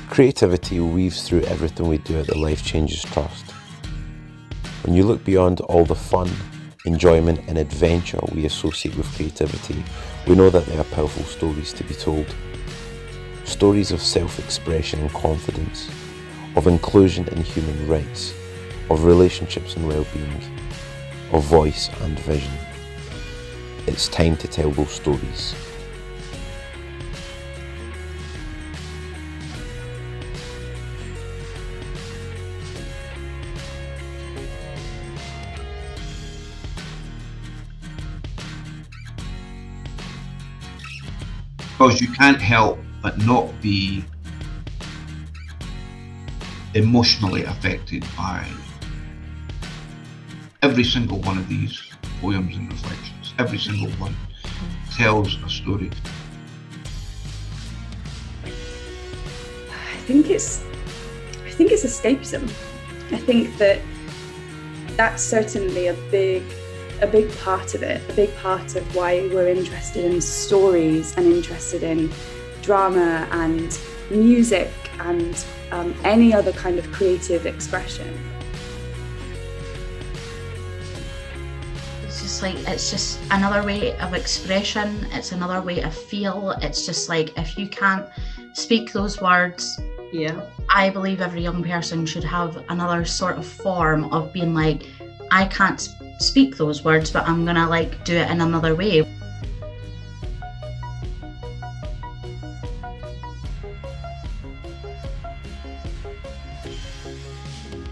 Creativity weaves through everything we do at the Life Changes Trust. When you look beyond all the fun, enjoyment and adventure we associate with creativity, we know that there are powerful stories to be told. Stories of self-expression and confidence, of inclusion and human rights, of relationships and well-being, of voice and vision. It's time to tell those stories. Because you can't help but not be emotionally affected by every single one of these poems and reflections. Every single one tells a story. I think it's escapism. I think that's certainly a big part of it, a big part of why we're interested in stories and interested in drama and music and any other kind of creative expression. It's just another way of expression, it's another way of feel. It's just like, if you can't speak those words, I believe every young person should have another sort of form of being like, I can't speak those words, but I'm gonna do it in another way.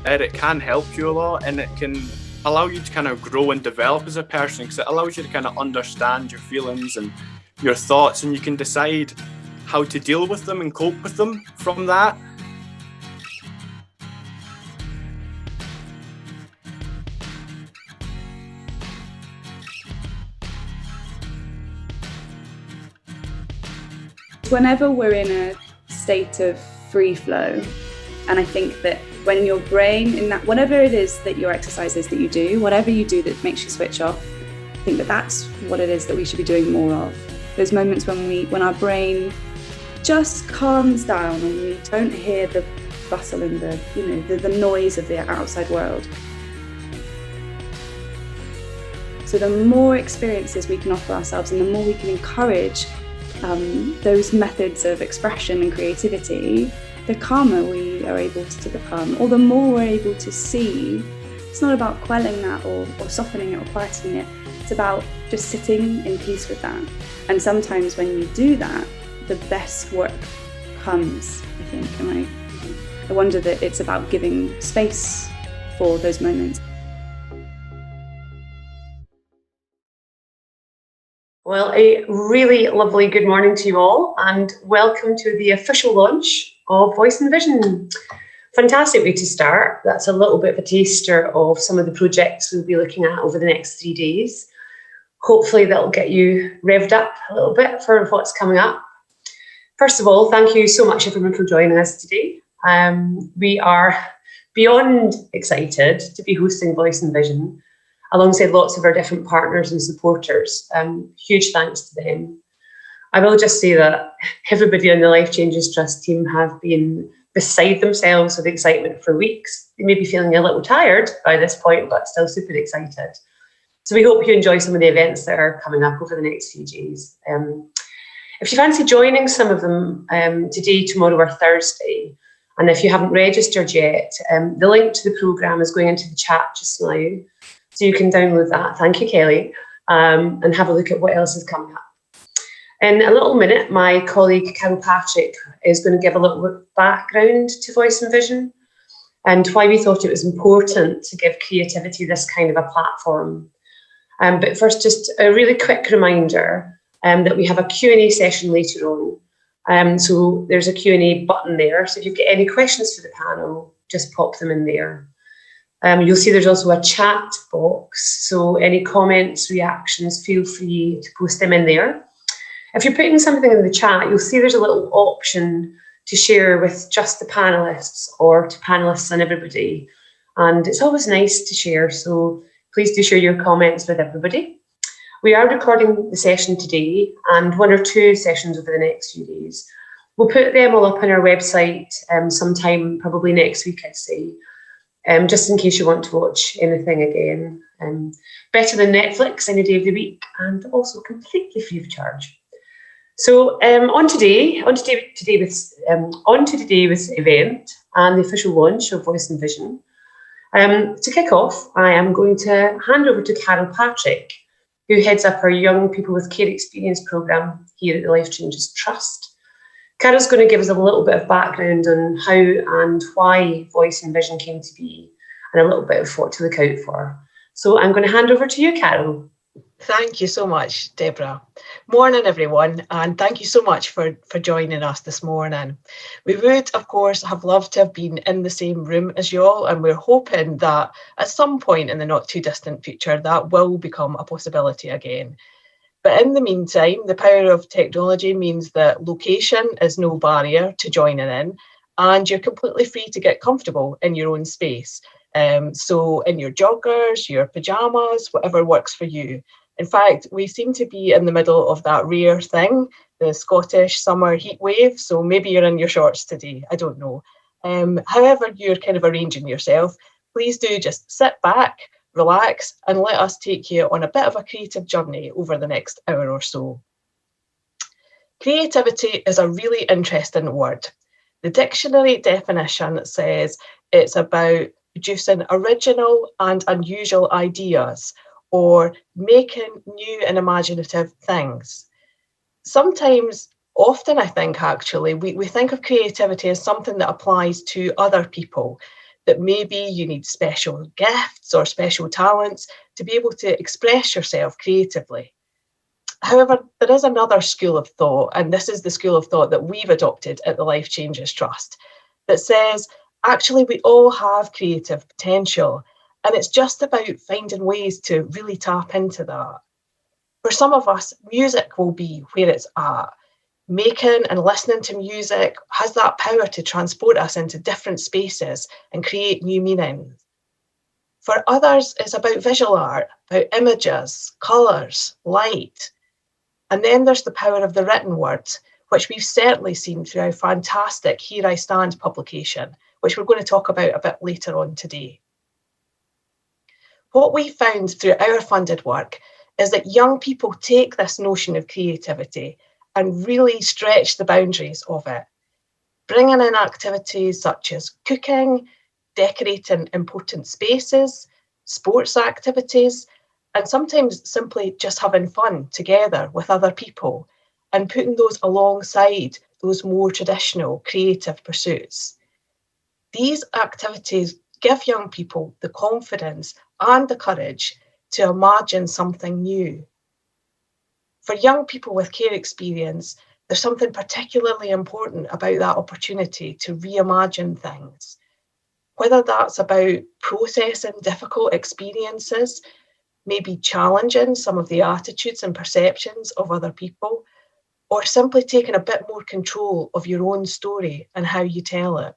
It can help you a lot, and it can allow you to kind of grow and develop as a person, because it allows you to kind of understand your feelings and your thoughts, and you can decide how to deal with them and cope with them from that. Whenever we're in a state of free flow, and I think that when your brain, in that, whatever it is that your exercises that you do, whatever you do that makes you switch off, I think that's what it is that we should be doing more of. Those moments when our brain just calms down and we don't hear the bustle and the noise of the outside world. So the more experiences we can offer ourselves and the more we can encourage those methods of expression and creativity, the calmer we are able to become, or the more we're able to see. It's not about quelling that or softening it or quietening it. It's about just sitting in peace with that. And sometimes when you do that, the best work comes, I think. And I wonder that it's about giving space for those moments. Well, a really lovely good morning to you all, and welcome to the official launch of Voice and Vision. Fantastic way to start. That's a little bit of a taster of some of the projects we'll be looking at over the next 3 days. Hopefully that'll get you revved up a little bit for what's coming up. First of all, thank you so much everyone for joining us today. We are beyond excited to be hosting Voice and Vision alongside lots of our different partners and supporters. Huge thanks to them. I will just say that everybody on the Life Changes Trust team have been beside themselves with excitement for weeks. They may be feeling a little tired by this point, but still super excited. So we hope you enjoy some of the events that are coming up over the next few days. If you fancy joining some of them today, tomorrow or Thursday, and if you haven't registered yet, the link to the programme is going into the chat just now. So you can download that, thank you Kelly, and have a look at what else is coming up. In a little minute, my colleague Carol Patrick is going to give a little background to Voice and Vision and why we thought it was important to give creativity this kind of a platform. But first, just a really quick reminder that we have a Q&A session later on. So there's a Q&A button there. So if you've got any questions for the panel, just pop them in there. You'll see there's also a chat box. So any comments, reactions, feel free to post them in there. If you're putting something in the chat, you'll see there's a little option to share with just the panelists or to panelists and everybody. And it's always nice to share. So please do share your comments with everybody. We are recording the session today and 1 or 2 sessions over the next few days. We'll put them all up on our website sometime, probably next week, I'd say, just in case you want to watch anything again. Better than Netflix any day of the week, and also completely free of charge. So on to today's event and the official launch of Voice and Vision. To kick off, I am going to hand over to Carol Patrick, who heads up our Young People with Care Experience programme here at the Life Changes Trust. Carol's going to give us a little bit of background on how and why Voice and Vision came to be, and a little bit of what to look out for. So I'm going to hand over to you, Carol. Thank you so much, Deborah. Morning, everyone, and thank you so much for joining us this morning. We would, of course, have loved to have been in the same room as you all, and we're hoping that at some point in the not too distant future, that will become a possibility again. But in the meantime, the power of technology means that location is no barrier to joining in, and you're completely free to get comfortable in your own space. So in your joggers, your pajamas, whatever works for you. In fact, we seem to be in the middle of that rare thing, the Scottish summer heat wave. So maybe you're in your shorts today, I don't know. However you're kind of arranging yourself, please do just sit back, relax, and let us take you on a bit of a creative journey over the next hour or so. Creativity is a really interesting word. The dictionary definition says it's about producing original and unusual ideas, or making new and imaginative things. Sometimes, often I think actually, we think of creativity as something that applies to other people, that maybe you need special gifts or special talents to be able to express yourself creatively. However, there is another school of thought, and this is the school of thought that we've adopted at the Life Changes Trust, that says, actually, we all have creative potential, and it's just about finding ways to really tap into that. For some of us, music will be where it's at. Making and listening to music has that power to transport us into different spaces and create new meanings. For others, it's about visual art, about images, colours, light. And then there's the power of the written word, which we've certainly seen through our fantastic Here I Stand publication, which we're going to talk about a bit later on today. What we found through our funded work is that young people take this notion of creativity and really stretch the boundaries of it, bringing in activities such as cooking, decorating important spaces, sports activities, and sometimes simply just having fun together with other people and putting those alongside those more traditional creative pursuits. These activities give young people the confidence and the courage to imagine something new. For young people with care experience, there's something particularly important about that opportunity to reimagine things. Whether that's about processing difficult experiences, maybe challenging some of the attitudes and perceptions of other people, or simply taking a bit more control of your own story and how you tell it.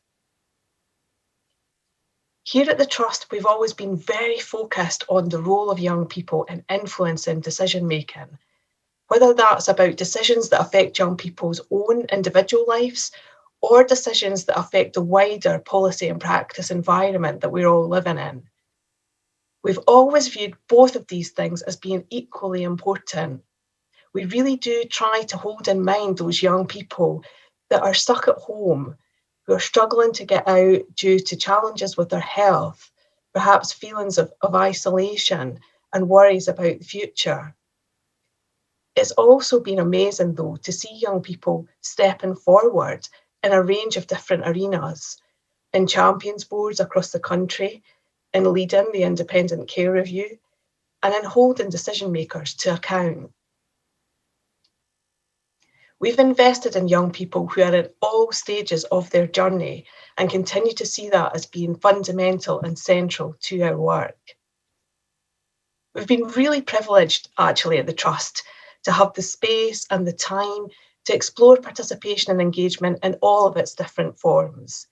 Here at the Trust, we've always been very focused on the role of young people in influencing decision-making, whether that's about decisions that affect young people's own individual lives or decisions that affect the wider policy and practice environment that we're all living in. We've always viewed both of these things as being equally important. We really do try to hold in mind those young people that are stuck at home, who are struggling to get out due to challenges with their health, perhaps feelings of isolation and worries about the future. It's also been amazing, though, to see young people stepping forward in a range of different arenas, in champions boards across the country, in leading the Independent Care Review, and in holding decision makers to account. We've invested in young people who are at all stages of their journey and continue to see that as being fundamental and central to our work. We've been really privileged, actually, at the Trust to have the space and the time to explore participation and engagement in all of its different forms.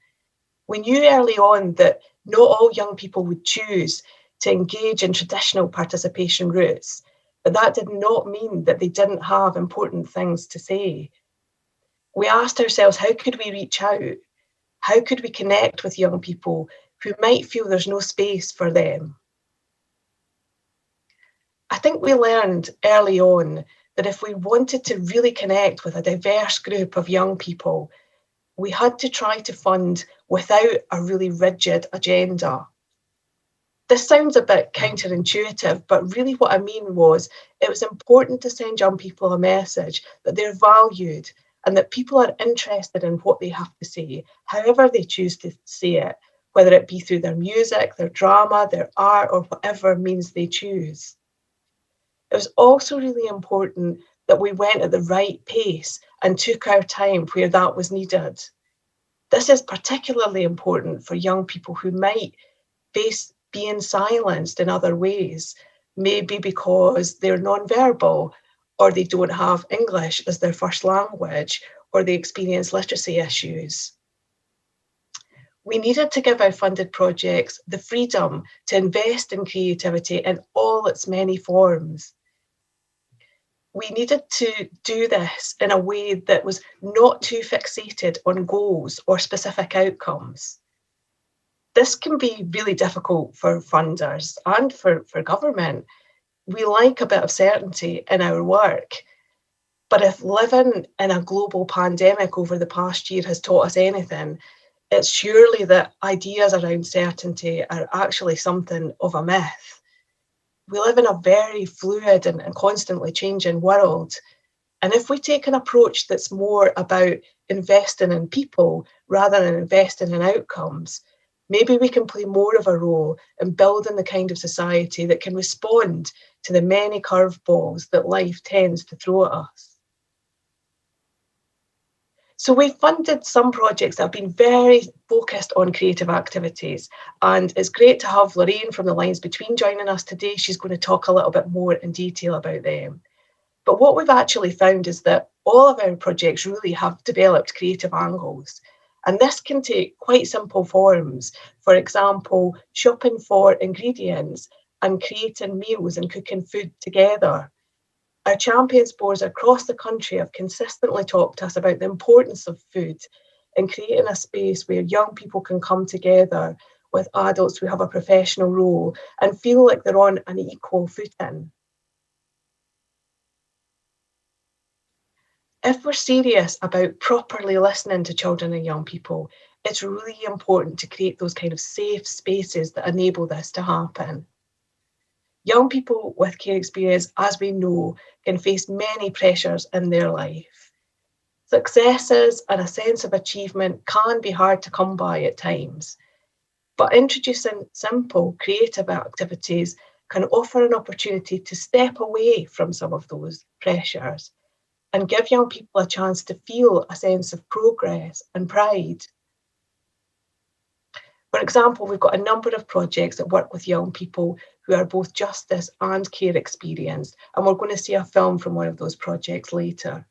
We knew early on that not all young people would choose to engage in traditional participation routes, but that did not mean that they didn't have important things to say. We asked ourselves, how could we reach out? How could we connect with young people who might feel there's no space for them? I think we learned early on that if we wanted to really connect with a diverse group of young people, we had to try to fund without a really rigid agenda. This sounds a bit counterintuitive, but really what I mean was it was important to send young people a message that they're valued and that people are interested in what they have to say, however they choose to say it, whether it be through their music, their drama, their art, or whatever means they choose. It was also really important that we went at the right pace and took our time where that was needed. This is particularly important for young people who might face being silenced in other ways, maybe because they're nonverbal, or they don't have English as their first language, or they experience literacy issues. We needed to give our funded projects the freedom to invest in creativity in all its many forms. We needed to do this in a way that was not too fixated on goals or specific outcomes. This can be really difficult for funders and for government. We like a bit of certainty in our work, but if living in a global pandemic over the past year has taught us anything, it's surely that ideas around certainty are actually something of a myth. We live in a very fluid and constantly changing world. And if we take an approach that's more about investing in people rather than investing in outcomes, maybe we can play more of a role in building the kind of society that can respond to the many curveballs that life tends to throw at us. So we've funded some projects that have been very focused on creative activities, and it's great to have Lorraine from the Lines Between joining us today. She's going to talk a little bit more in detail about them. But what we've actually found is that all of our projects really have developed creative angles. And this can take quite simple forms. For example, shopping for ingredients and creating meals and cooking food together. Our champions boards across the country have consistently talked to us about the importance of food and creating a space where young people can come together with adults who have a professional role and feel like they're on an equal footing. If we're serious about properly listening to children and young people, it's really important to create those kind of safe spaces that enable this to happen. Young people with care experience, as we know, can face many pressures in their life. Successes and a sense of achievement can be hard to come by at times, but introducing simple, creative activities can offer an opportunity to step away from some of those pressures and give young people a chance to feel a sense of progress and pride. For example, we've got a number of projects that work with young people who are both justice and care experienced, and we're going to see a film from one of those projects later.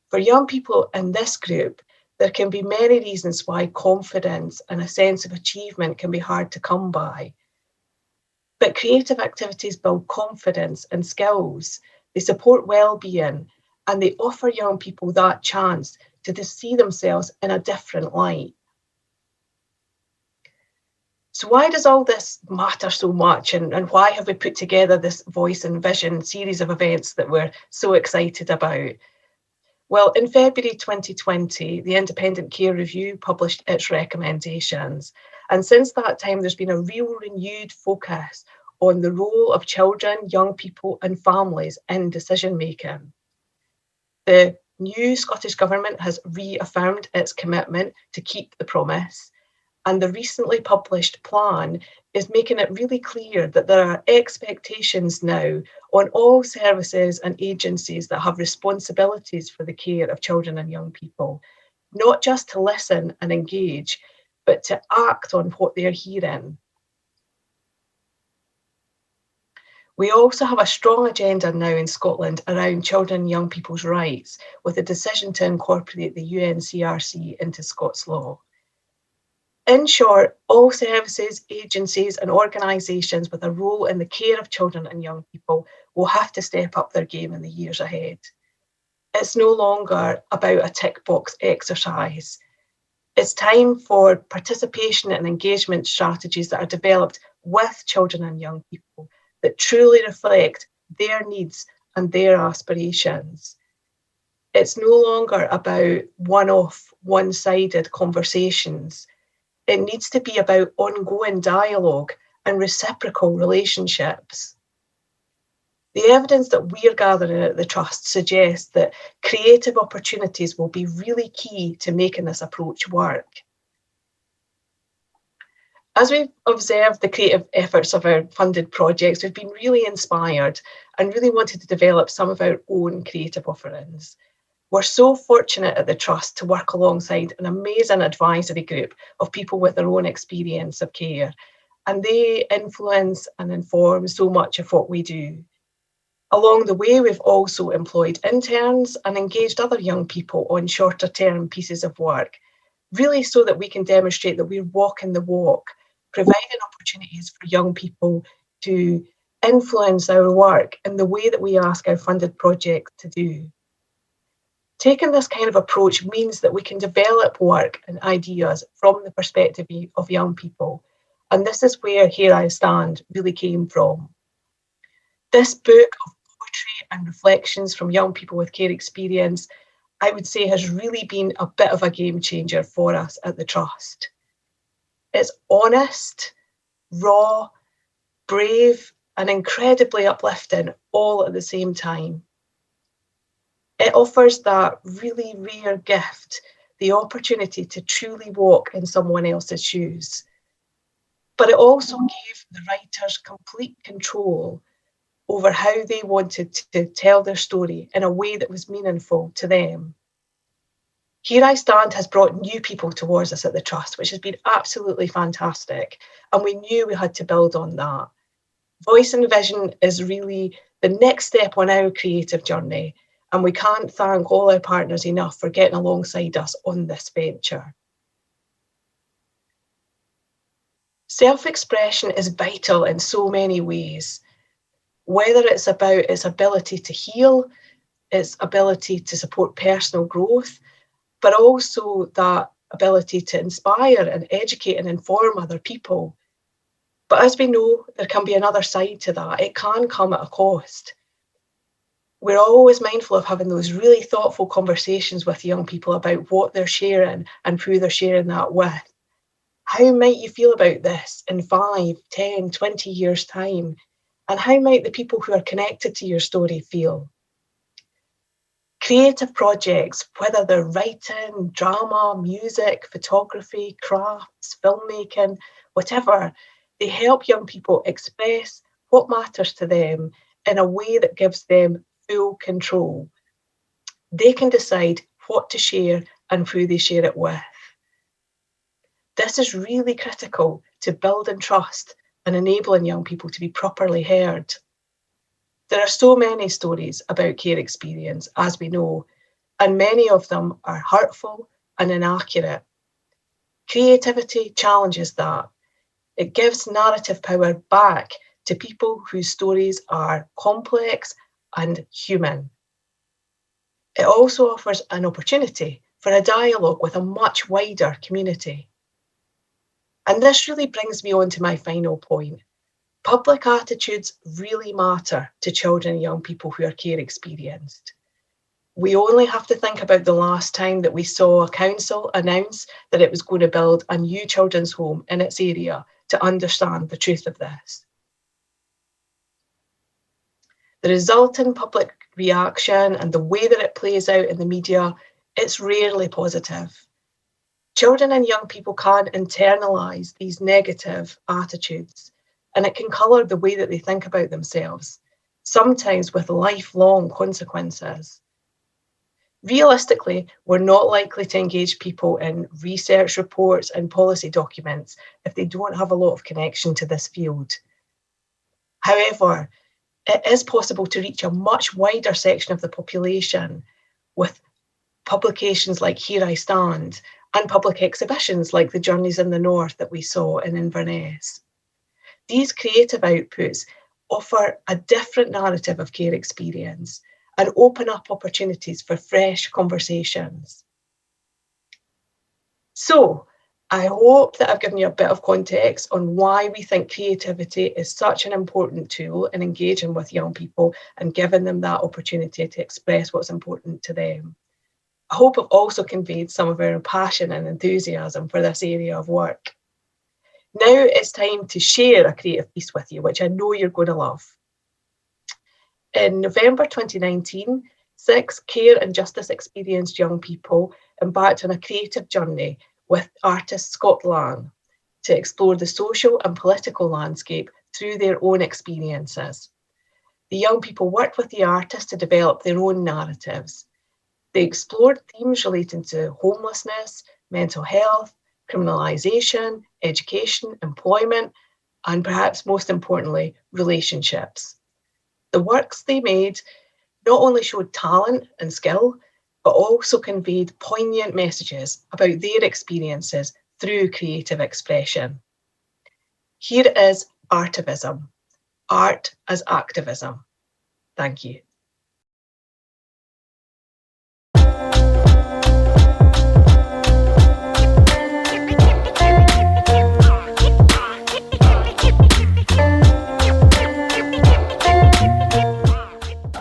For young people in this group, there can be many reasons why confidence and a sense of achievement can be hard to come by. But creative activities build confidence and skills, they support well-being, and they offer young people that chance to see themselves in a different light. So why does all this matter so much, and why have we put together this Voice and Vision series of events that we're so excited about? Well, in February 2020, the Independent Care Review published its recommendations. And since that time, there's been a real renewed focus on the role of children, young people and families in decision making. The new Scottish Government has reaffirmed its commitment to keep the promise, and the recently published plan is making it really clear that there are expectations now on all services and agencies that have responsibilities for the care of children and young people, not just to listen and engage, but to act on what they're hearing. We also have a strong agenda now in Scotland around children and young people's rights, with a decision to incorporate the UNCRC into Scots law. In short, all services, agencies and organisations with a role in the care of children and young people will have to step up their game in the years ahead. It's no longer about a tick box exercise. It's time for participation and engagement strategies that are developed with children and young people that truly reflect their needs and their aspirations. It's no longer about one-off, one-sided conversations. It needs to be about ongoing dialogue and reciprocal relationships. The evidence that we're gathering at the Trust suggests that creative opportunities will be really key to making this approach work. As we've observed the creative efforts of our funded projects, we've been really inspired and really wanted to develop some of our own creative offerings. We're so fortunate at the Trust to work alongside an amazing advisory group of people with their own experience of care, and they influence and inform so much of what we do. Along the way, we've also employed interns and engaged other young people on shorter term pieces of work, really so that we can demonstrate that we're walking the walk, providing opportunities for young people to influence our work in the way that we ask our funded projects to do. Taking this kind of approach means that we can develop work and ideas from the perspective of young people. And this is where Here I Stand really came from. This book of poetry and reflections from young people with care experience, I would say, has really been a bit of a game changer for us at the Trust. It's honest, raw, brave, and incredibly uplifting all at the same time. It offers that really rare gift, the opportunity to truly walk in someone else's shoes. But it also gave the writers complete control over how they wanted to tell their story in a way that was meaningful to them. Here I Stand has brought new people towards us at the Trust, which has been absolutely fantastic. And we knew we had to build on that. Voice and Vision is really the next step on our creative journey. And we can't thank all our partners enough for getting alongside us on this venture. Self-expression is vital in so many ways, whether it's about its ability to heal, its ability to support personal growth, but also that ability to inspire and educate and inform other people. But as we know, there can be another side to that. It can come at a cost. We're always mindful of having those really thoughtful conversations with young people about what they're sharing and who they're sharing that with. How might you feel about this in 5, 10, 20 years' time? And how might the people who are connected to your story feel? Creative projects, whether they're writing, drama, music, photography, crafts, filmmaking, whatever, they help young people express what matters to them in a way that gives them full control. They can decide what to share and who they share it with. This is really critical to building trust and enabling young people to be properly heard. There are so many stories about care experience, as we know, and many of them are hurtful and inaccurate. Creativity challenges that. It gives narrative power back to people whose stories are complex and human. It also offers an opportunity for a dialogue with a much wider community. And this really brings me on to my final point. Public attitudes really matter to children and young people who are care experienced. We only have to think about the last time that we saw a council announce that it was going to build a new children's home in its area to understand the truth of this. The resulting public reaction and the way that it plays out in the media, it's rarely positive. Children and young people can internalise these negative attitudes, and it can colour the way that they think about themselves, sometimes with lifelong consequences. Realistically, we're not likely to engage people in research reports and policy documents if they don't have a lot of connection to this field. However, it is possible to reach a much wider section of the population with publications like Here I Stand and public exhibitions like the Journeys in the North that we saw in Inverness. These creative outputs offer a different narrative of care experience, and open up opportunities for fresh conversations. So, I hope that I've given you a bit of context on why we think creativity is such an important tool in engaging with young people and giving them that opportunity to express what's important to them. I hope I've also conveyed some of our passion and enthusiasm for this area of work. Now it's time to share a creative piece with you, which I know you're going to love. In November 2019, 6 care and justice experienced young people embarked on a creative journey with artist Scott Lang to explore the social and political landscape through their own experiences. The young people worked with the artists to develop their own narratives. They explored themes relating to homelessness, mental health, criminalisation, education, employment, and perhaps most importantly, relationships. The works they made not only showed talent and skill, but also conveyed poignant messages about their experiences through creative expression. Here is Artivism, art as activism. Thank you.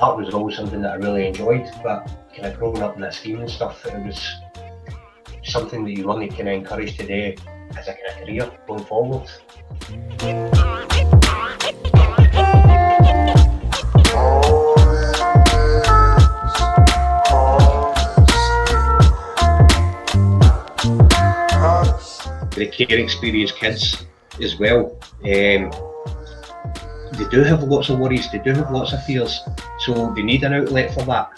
Art was always something that I really enjoyed, but kind of growing up in this scheme and stuff, it was something that you want to kind of encourage today as a kind of career going forward. The care experience kids as well. They do have lots of worries, they do have lots of fears, so they need an outlet for that.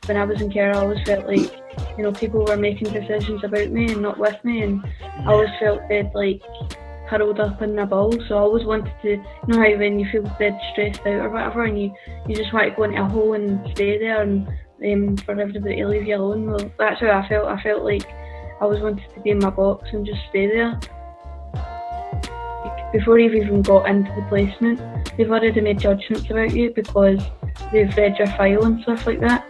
When I was in care, I always felt like, you know, people were making decisions about me and not with me, and I always felt dead like curled up in a ball. So I always wanted to, you know how when you feel dead stressed out or whatever, and you just want to go into a hole and stay there and for everybody to leave you alone. Well, that's how I felt. I felt like I always wanted to be in my box and just stay there. Before you've even got into the placement, they've already made judgments about you because they've read your file and stuff like that.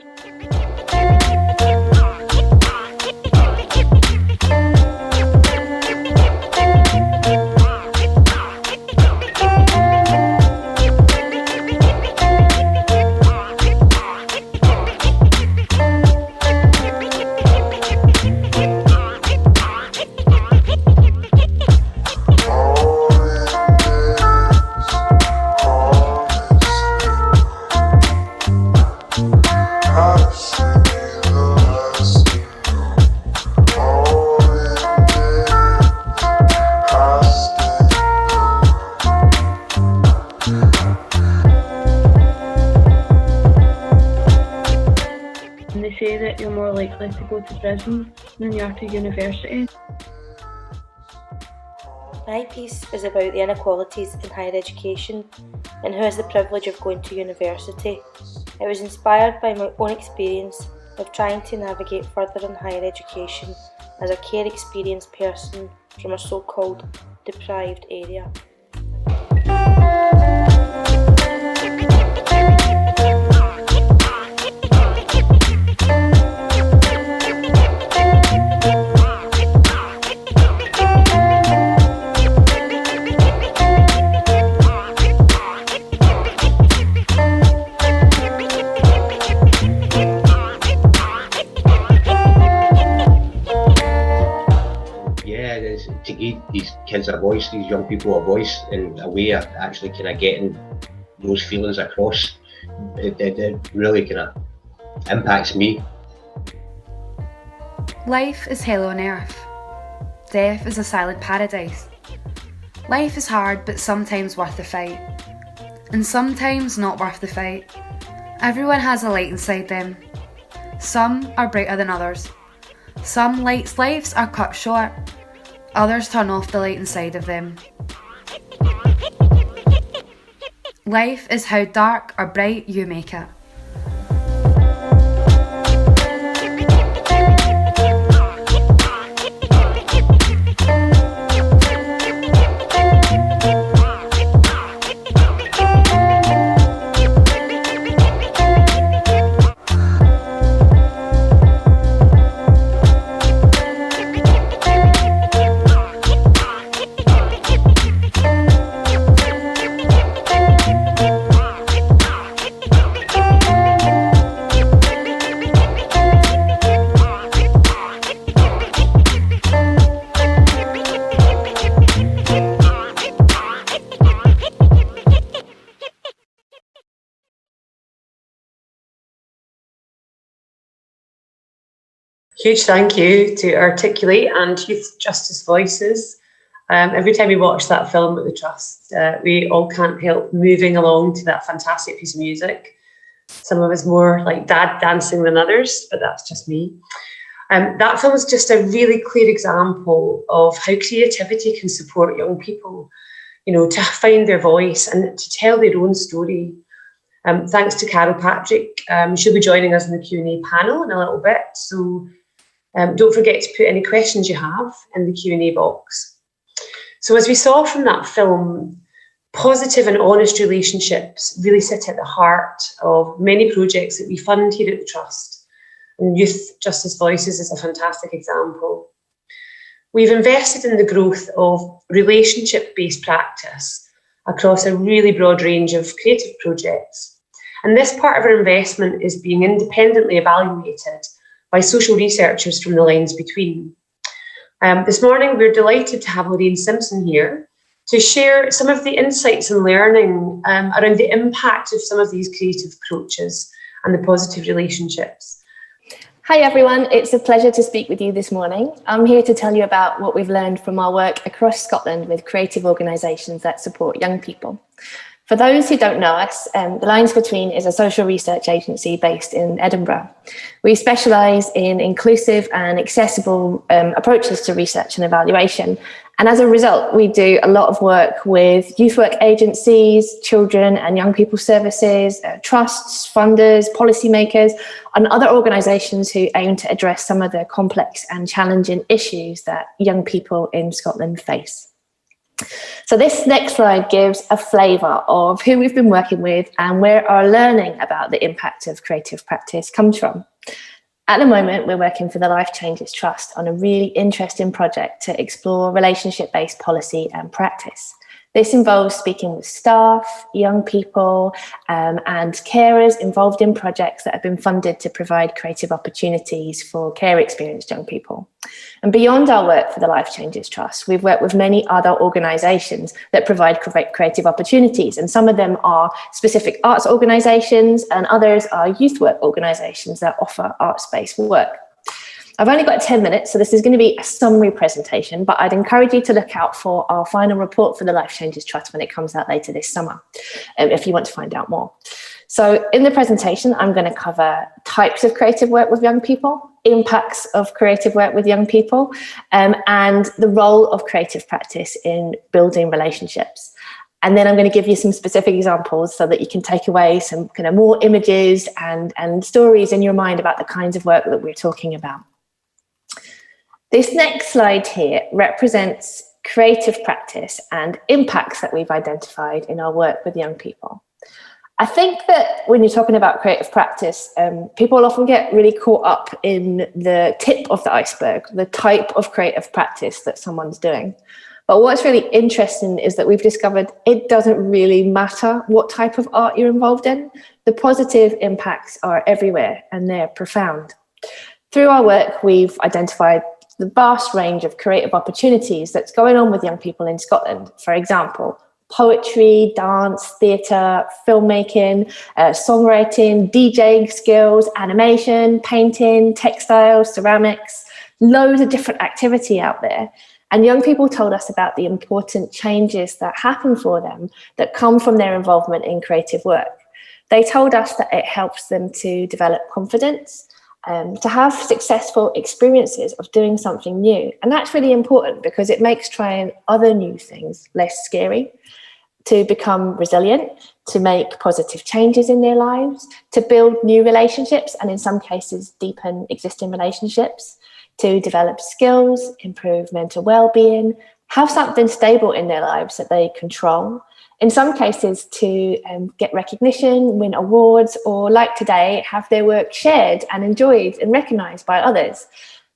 And they say that you're more likely to go to prison than you are to university. My piece is about the inequalities in higher education and who has the privilege of going to university. It was inspired by my own experience of trying to navigate further in higher education as a care experienced person from a so-called deprived area. To give these kids a voice, these young people a voice, in a way of actually kind of getting those feelings across, it really kind of impacts me. Life is hell on earth. Death is a silent paradise. Life is hard, but sometimes worth the fight. And sometimes not worth the fight. Everyone has a light inside them. Some are brighter than others. Some lives are cut short. Others turn off the light inside of them. Life is how dark or bright you make it. Huge thank you to Articulate and Youth Justice Voices. Every time we watch that film at the Trust, we all can't help moving along to that fantastic piece of music. Some of us more like dad dancing than others, but that's just me. That film is just a really clear example of how creativity can support young people, you know, to find their voice and to tell their own story. Thanks to Carol Patrick. She'll be joining us in the Q&A panel in a little bit. So don't forget to put any questions you have in the Q&A box. So as we saw from that film, positive and honest relationships really sit at the heart of many projects that we fund here at the Trust. And Youth Justice Voices is a fantastic example. We've invested in the growth of relationship-based practice across a really broad range of creative projects. And this part of our investment is being independently evaluated by social researchers from the lines between. This morning, we're delighted to have Lorraine Simpson here to share some of the insights and learning around the impact of some of these creative approaches and the positive relationships. Hi everyone, it's a pleasure to speak with you this morning. I'm here to tell you about what we've learned from our work across Scotland with creative organisations that support young people. For those who don't know us, The Lines Between is a social research agency based in Edinburgh. We specialise in inclusive and accessible approaches to research and evaluation. And as a result, we do a lot of work with youth work agencies, children and young people services, trusts, funders, policymakers, and other organisations who aim to address some of the complex and challenging issues that young people in Scotland face. So this next slide gives a flavour of who we've been working with and where our learning about the impact of creative practice comes from. At the moment, we're working for the Life Changes Trust on a really interesting project to explore relationship-based policy and practice. This involves speaking with staff, young people, and carers involved in projects that have been funded to provide creative opportunities for care-experienced young people. And beyond our work for the Life Changes Trust, we've worked with many other organisations that provide creative opportunities, and some of them are specific arts organisations and others are youth work organisations that offer arts-based work. I've only got 10 minutes, so this is going to be a summary presentation, but I'd encourage you to look out for our final report for the Life Changes Trust when it comes out later this summer, if you want to find out more. So in the presentation, I'm going to cover types of creative work with young people, impacts of creative work with young people, and the role of creative practice in building relationships. And then I'm going to give you some specific examples so that you can take away some kind of more images and stories in your mind about the kinds of work that we're talking about. This next slide here represents creative practice and impacts that we've identified in our work with young people. I think that when you're talking about creative practice, people often get really caught up in the tip of the iceberg, the type of creative practice that someone's doing. But what's really interesting is that we've discovered it doesn't really matter what type of art you're involved in. The positive impacts are everywhere and they're profound. Through our work, we've identified the vast range of creative opportunities that's going on with young people in Scotland. For example, poetry, dance, theatre, filmmaking, songwriting, DJing skills, animation, painting, textiles, ceramics, loads of different activity out there. And young people told us about the important changes that happen for them that come from their involvement in creative work. They told us that it helps them to develop confidence, to have successful experiences of doing something new. And that's really important because it makes trying other new things less scary. to become resilient, to make positive changes in their lives, to build new relationships, and in some cases deepen existing relationships, to develop skills, improve mental well-being, have something stable in their lives that they control. In some cases, to get recognition, win awards, or like today, have their work shared and enjoyed and recognised by others,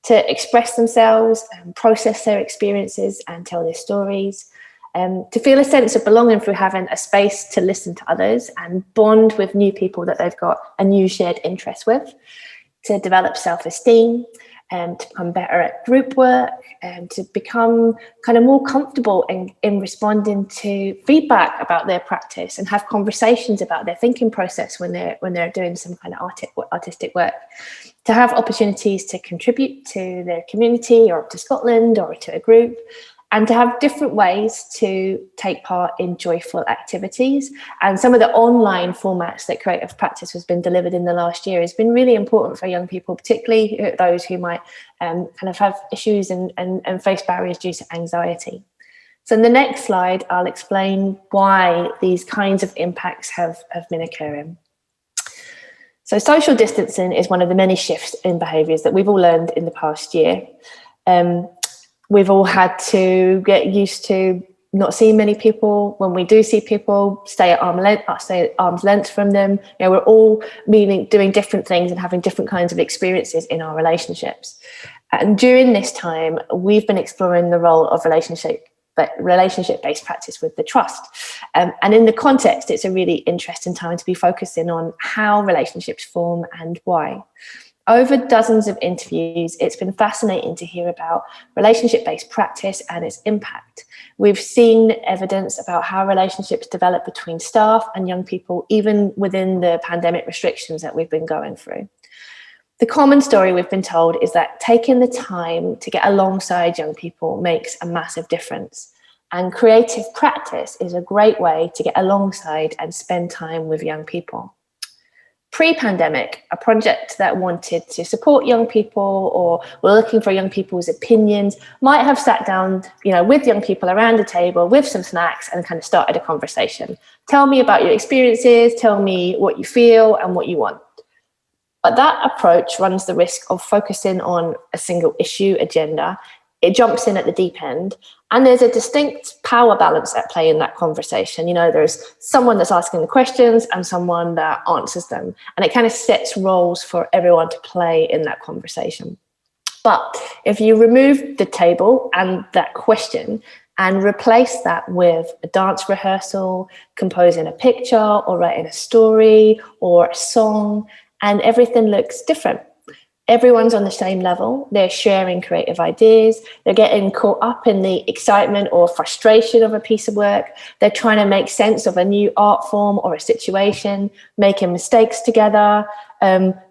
to express themselves and process their experiences and tell their stories, to feel a sense of belonging through having a space to listen to others and bond with new people that they've got a new shared interest with, to develop self-esteem, to become better at group work, and to become kind of more comfortable in responding to feedback about their practice and have conversations about their thinking process when they're doing some kind of artistic work, to have opportunities to contribute to their community or to Scotland or to a group, and to have different ways to take part in joyful activities. And some of the online formats that creative practice has been delivered in the last year has been really important for young people, particularly those who might kind of have issues and face barriers due to anxiety. So in the next slide, I'll explain why these kinds of impacts have been occurring. So social distancing is one of the many shifts in behaviours that we've all learned in the past year. We've all had to get used to not seeing many people. When we do see people, stay at arm's length from them. You know, we're all doing different things and having different kinds of experiences in our relationships. And during this time, we've been exploring the role of relationship-based practice with the trust. And in the context, it's a really interesting time to be focusing on how relationships form and why. Over dozens of interviews, it's been fascinating to hear about relationship-based practice and its impact. We've seen evidence about how relationships develop between staff and young people, even within the pandemic restrictions that we've been going through. The common story we've been told is that taking the time to get alongside young people makes a massive difference. And creative practice is a great way to get alongside and spend time with young people. Pre-pandemic, a project that wanted to support young people or were looking for young people's opinions might have sat down, with young people around a table with some snacks and kind of started a conversation. Tell me about your experiences, tell me what you feel and what you want. But that approach runs the risk of focusing on a single issue agenda. It jumps in at the deep end, and there's a distinct power balance at play in that conversation. There's someone that's asking the questions and someone that answers them, and it kind of sets roles for everyone to play in that conversation. But if you remove the table and that question and replace that with a dance rehearsal, composing a picture or writing a story or a song, and everything looks different. Everyone's on the same level. They're sharing creative ideas. They're getting caught up in the excitement or frustration of a piece of work. They're trying to make sense of a new art form or a situation, making mistakes together,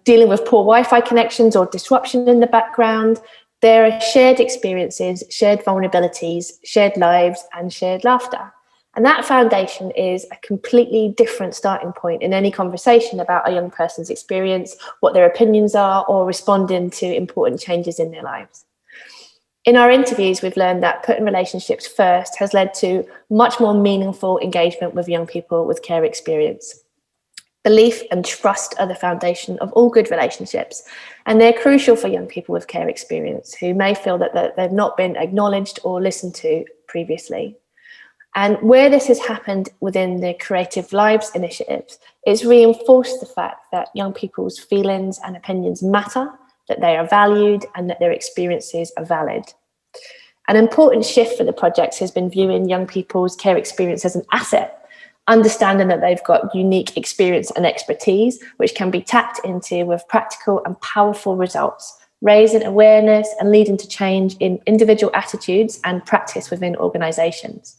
dealing with poor Wi-Fi connections or disruption in the background. There are shared experiences, shared vulnerabilities, shared lives, and shared laughter. And that foundation is a completely different starting point in any conversation about a young person's experience, what their opinions are, or responding to important changes in their lives. In our interviews, we've learned that putting relationships first has led to much more meaningful engagement with young people with care experience. Belief and trust are the foundation of all good relationships, and they're crucial for young people with care experience who may feel that they've not been acknowledged or listened to previously. And where this has happened within the Creative Lives initiatives, it's reinforced the fact that young people's feelings and opinions matter, that they are valued, and that their experiences are valid. An important shift for the project has been viewing young people's care experience as an asset, understanding that they've got unique experience and expertise, which can be tapped into with practical and powerful results, raising awareness and leading to change in individual attitudes and practice within organisations.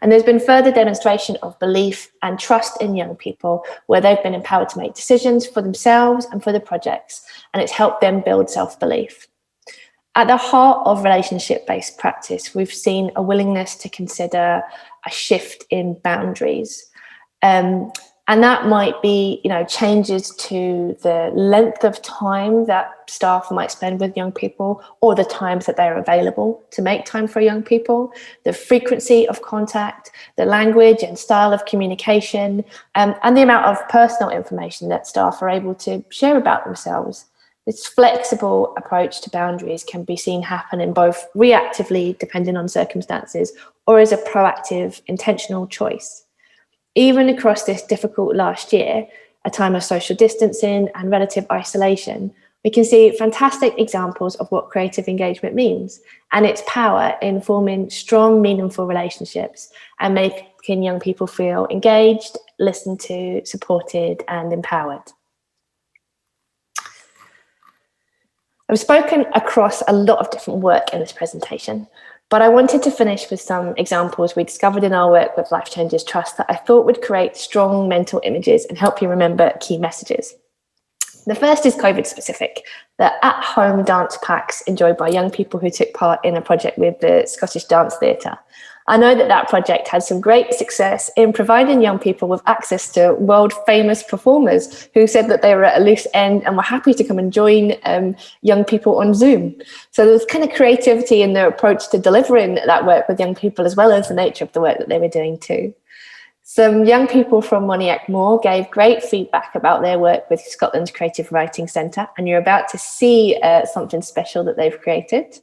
And there's been further demonstration of belief and trust in young people where they've been empowered to make decisions for themselves and for the projects, and it's helped them build self-belief. At the heart of relationship-based practice, we've seen a willingness to consider a shift in boundaries. And And that might be, changes to the length of time that staff might spend with young people, or the times that they're available to make time for young people, the frequency of contact, the language and style of communication, and the amount of personal information that staff are able to share about themselves. This flexible approach to boundaries can be seen happening both reactively, depending on circumstances, or as a proactive, intentional choice. Even across this difficult last year, a time of social distancing and relative isolation, we can see fantastic examples of what creative engagement means and its power in forming strong, meaningful relationships and making young people feel engaged, listened to, supported, and empowered. I've spoken across a lot of different work in this presentation, but I wanted to finish with some examples we discovered in our work with Life Changes Trust that I thought would create strong mental images and help you remember key messages. The first is COVID specific, the at-home dance packs enjoyed by young people who took part in a project with the Scottish Dance Theatre. I know that project had some great success in providing young people with access to world famous performers who said that they were at a loose end and were happy to come and join young people on Zoom. So there was kind of creativity in their approach to delivering that work with young people, as well as the nature of the work that they were doing too. Some young people from Moniac Moor gave great feedback about their work with Scotland's Creative Writing Centre, and you're about to see something special that they've created.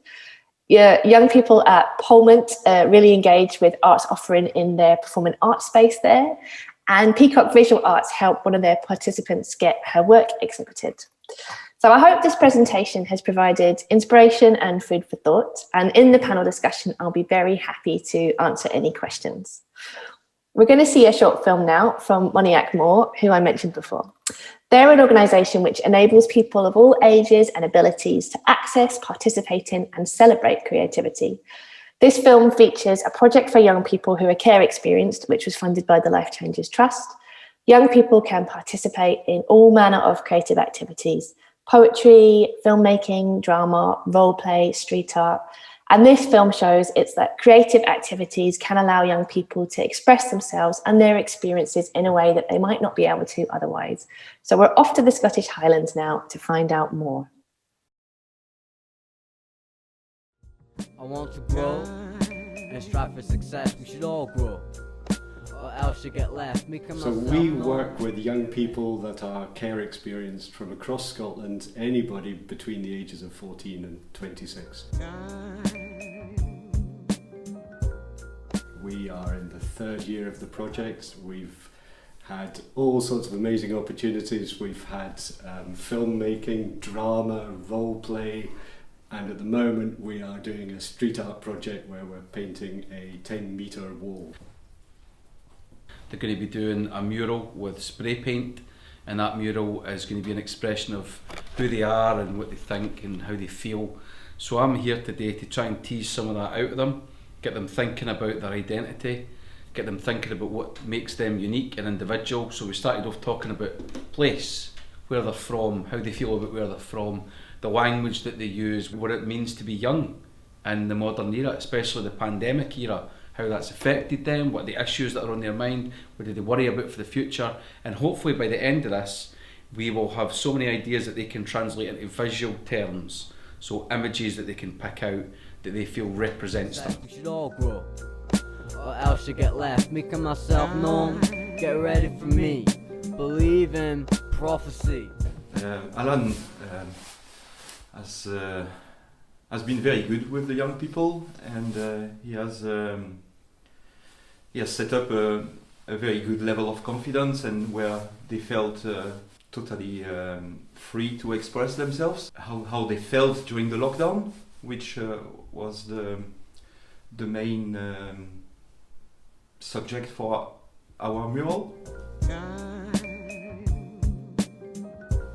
Young people at Polmont really engaged with arts offering in their performing arts space there, and Peacock Visual Arts helped one of their participants get her work exhibited. So I hope this presentation has provided inspiration and food for thought, and in the panel discussion, I'll be very happy to answer any questions. We're going to see a short film now from Moniac Moor, who I mentioned before. They're an organisation which enables people of all ages and abilities to access, participate in and celebrate creativity. This film features a project for young people who are care experienced, which was funded by the Life Changes Trust. Young people can participate in all manner of creative activities: poetry, filmmaking, drama, role play, street art. And this film shows it's that creative activities can allow young people to express themselves and their experiences in a way that they might not be able to otherwise. So we're off to the Scottish Highlands now to find out more. I want to grow and strive for success. We should all grow, or else you get left. So we work with young people that are care experienced from across Scotland, anybody between the ages of 14 and 26. We are in the third year of the project. We've had all sorts of amazing opportunities. We've had filmmaking, drama, role play, and at the moment we are doing a street art project where we're painting a 10-metre wall. They're going to be doing a mural with spray paint, and that mural is going to be an expression of who they are and what they think and how they feel. So I'm here today to try and tease some of that out of them, get them thinking about their identity, get them thinking about what makes them unique and individual. So we started off talking about place, where they're from, how they feel about where they're from, the language that they use, what it means to be young in the modern era, especially the pandemic era, how that's affected them, what the issues that are on their mind, what do they worry about for the future. And hopefully by the end of this, we will have so many ideas that they can translate into visual terms, so images that they can pick out that they feel represents them. We should all grow, or else you get left. Making myself known, get ready for me, believe in prophecy. Alan has been very good with the young people, and he has set up a very good level of confidence, and where they felt totally free to express themselves, how they felt during the lockdown, which was the main subject for our mural.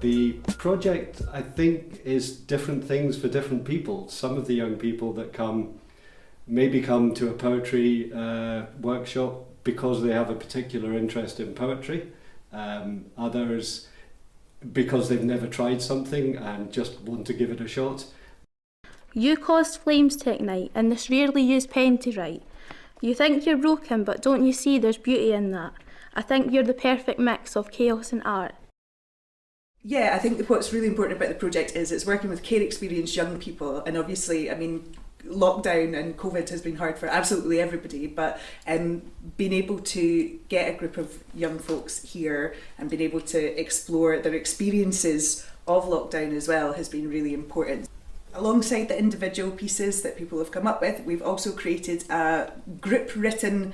The project, I think, is different things for different people. Some of the young people that come maybe come to a poetry workshop because they have a particular interest in poetry. Others because they've never tried something and just want to give it a shot. You caused flames to ignite in this rarely used pen to write. You think you're broken, but don't you see there's beauty in that? I think you're the perfect mix of chaos and art. Yeah, I think what's really important about the project is it's working with care experienced young people, and obviously, I mean, lockdown and COVID has been hard for absolutely everybody, but being able to get a group of young folks here and being able to explore their experiences of lockdown as well has been really important. Alongside the individual pieces that people have come up with, we've also created a group written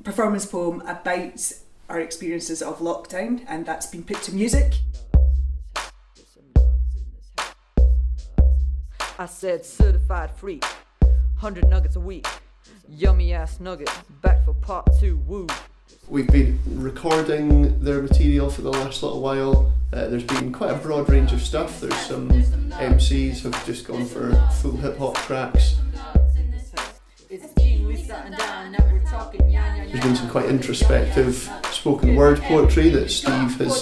performance poem about our experiences of lockdown, and that's been put to music. I said certified freak, 100 nuggets a week, yummy ass nuggets, back for part 2, woo. We've been recording their material for the last little while. There's been quite a broad range of stuff. There's some MCs who've just gone for full hip hop tracks. There's been some quite introspective spoken word poetry that Steve has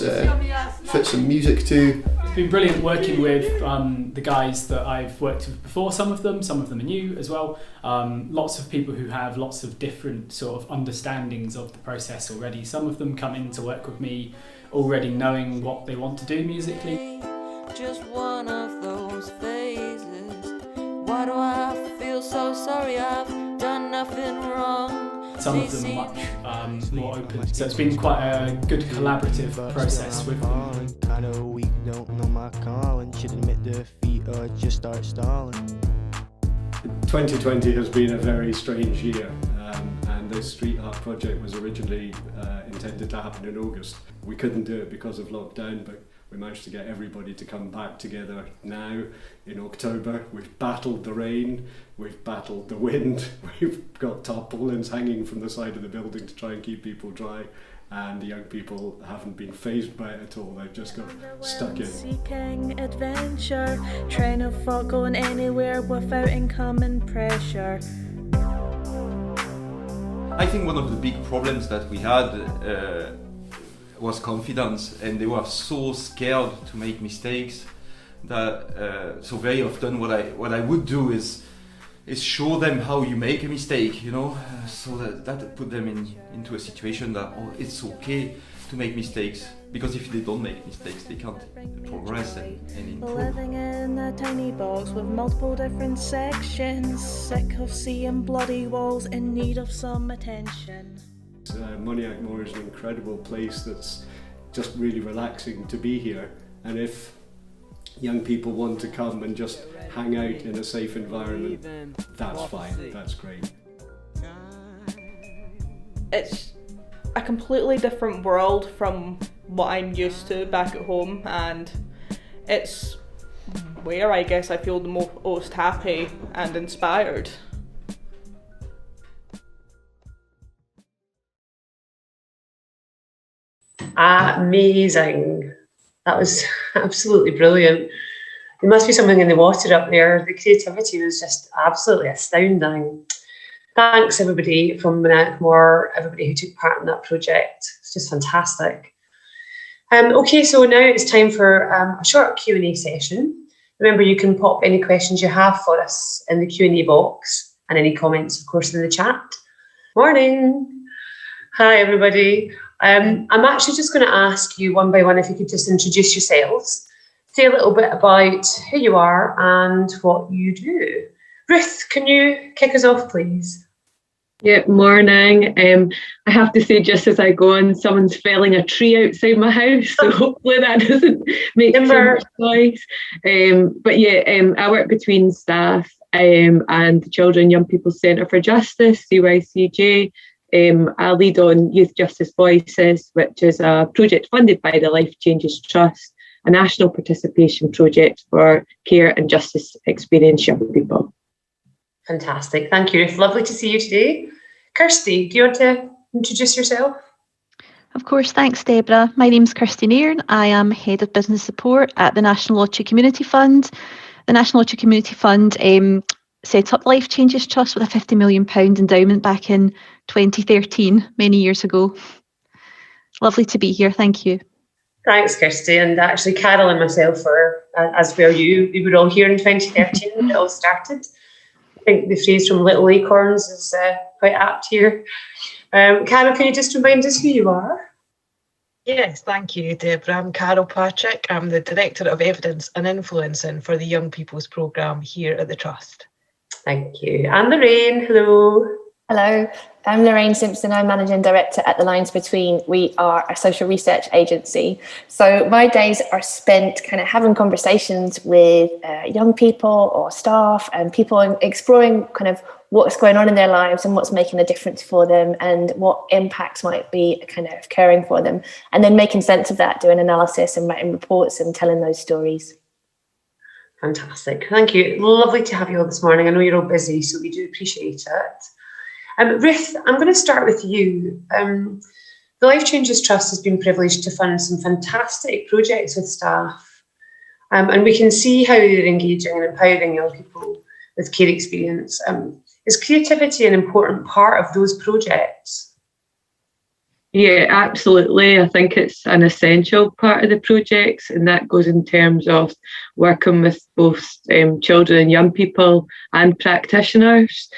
fit some music to. It's been brilliant working with the guys that I've worked with before, some of them are new as well. Lots of people who have lots of different sort of understandings of the process already. Some of them come in to work with me already knowing what they want to do musically. Just one of those phases. Why do I feel so sorry? I've done nothing wrong. Some of them are much more open, so it's been quite a good collaborative process with them. Kinda weak, don't know my calling. Should admit defeat or just start stalling. 2020 has been a very strange year, and this street art project was originally intended to happen in August. We couldn't do it because of lockdown, but we managed to get everybody to come back together now in October. We've battled the rain, we've battled the wind, we've got tarpaulins hanging from the side of the building to try and keep people dry, and the young people haven't been fazed by it at all. They've just got stuck in. Seeking adventure, trying to fuck going anywhere without income and pressure. I think one of the big problems that we had was confidence, and they were so scared to make mistakes that so very often what I would do is show them how you make a mistake, you know, so that put them into a situation that it's okay to make mistakes, because if they don't make mistakes they can't progress and improve. Living in a tiny box with multiple different sections, sick of seeing bloody walls in need of some attention. Moniac Moor is an incredible place that's just really relaxing to be here, and if young people want to come and just hang out in a safe environment, that's fine, that's great. It's a completely different world from what I'm used to back at home, and it's where I guess I feel the most happy and inspired. Amazing. That was absolutely brilliant. There must be something in the water up there. The creativity was just absolutely astounding. Thanks everybody from Moniac Moor, everybody who took part in that project. It's just fantastic. Okay, so now it's time for a short Q&A session. Remember, you can pop any questions you have for us in the Q&A box, and any comments, of course, in the chat. Morning. Hi, everybody. I'm actually just going to ask you one by one if you could just introduce yourselves, say a little bit about who you are and what you do. Ruth, can you kick us off, please? Yeah, morning. I have to say, just as I go on, someone's felling a tree outside my house, so hopefully that doesn't make too much noise. But yeah, I work between staff and the Children and Young People Centre for Justice, CYCJ. I lead on Youth Justice Voices, which is a project funded by the Life Changes Trust, a national participation project for care and justice experienced young people. Fantastic. Thank you, Ruth. Lovely to see you today. Kirsty, do you want to introduce yourself? Of course, thanks, Deborah. My name's Kirsty Nairn. I am Head of Business Support at the National Lottery Community Fund. The National Lottery Community Fund set up the Life Changes Trust with a £50 million endowment back in 2013, many years ago. Lovely to be here, thank you. Thanks, Kirsty. And actually, Carol and myself were, as were you, we were all here in 2013 when it all started. I think the phrase from Little Acorns is quite apt here. Carol, can you just remind us who you are? Yes, thank you, Deborah. I'm Carol Patrick. I'm the Director of Evidence and Influencing for the Young People's Programme here at the Trust. Thank you. And Lorraine, hello. Hello, I'm Lorraine Simpson. I'm Managing Director at The Lines Between. We are a social research agency. So my days are spent kind of having conversations with young people or staff and people exploring kind of what's going on in their lives and what's making a difference for them and what impacts might be kind of occurring for them. And then making sense of that, doing analysis and writing reports and telling those stories. Fantastic. Thank you. Lovely to have you all this morning. I know you're all busy, so we do appreciate it. Ruth, I'm going to start with you. The Life Changes Trust has been privileged to fund some fantastic projects with staff, and we can see how they're engaging and empowering young people with care experience. Is creativity an important part of those projects? Yeah, absolutely. I think it's an essential part of the projects, and that goes in terms of working with both children and young people and practitioners.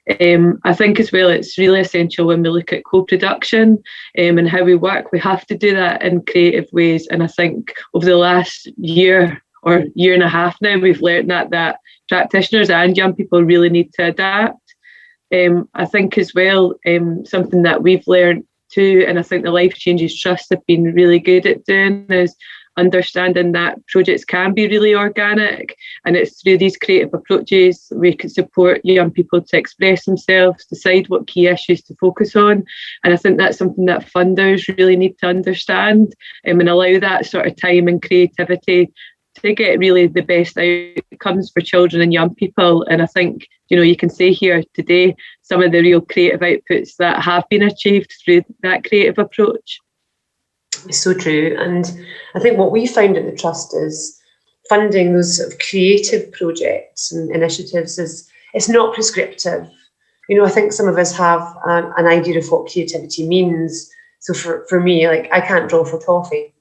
I think as well it's really essential when we look at co-production and how we work. We have to do that in creative ways, and I think over the last year or year and a half now we've learned that practitioners and young people really need to adapt. I think as well something that we've learned too, and I think the Life Changes Trust have been really good at doing, is understanding that projects can be really organic, and it's through these creative approaches we can support young people to express themselves, decide what key issues to focus on, and I think that's something that funders really need to understand and allow that sort of time and creativity to get really the best outcomes for children and young people. And I think, you know, you can say here today some of the real creative outputs that have been achieved through that creative approach. It's so true. And I think what we found at the Trust is funding those sort of creative projects and initiatives it's not prescriptive. You know, I think some of us have an idea of what creativity means. So for me, like, I can't draw for toffee,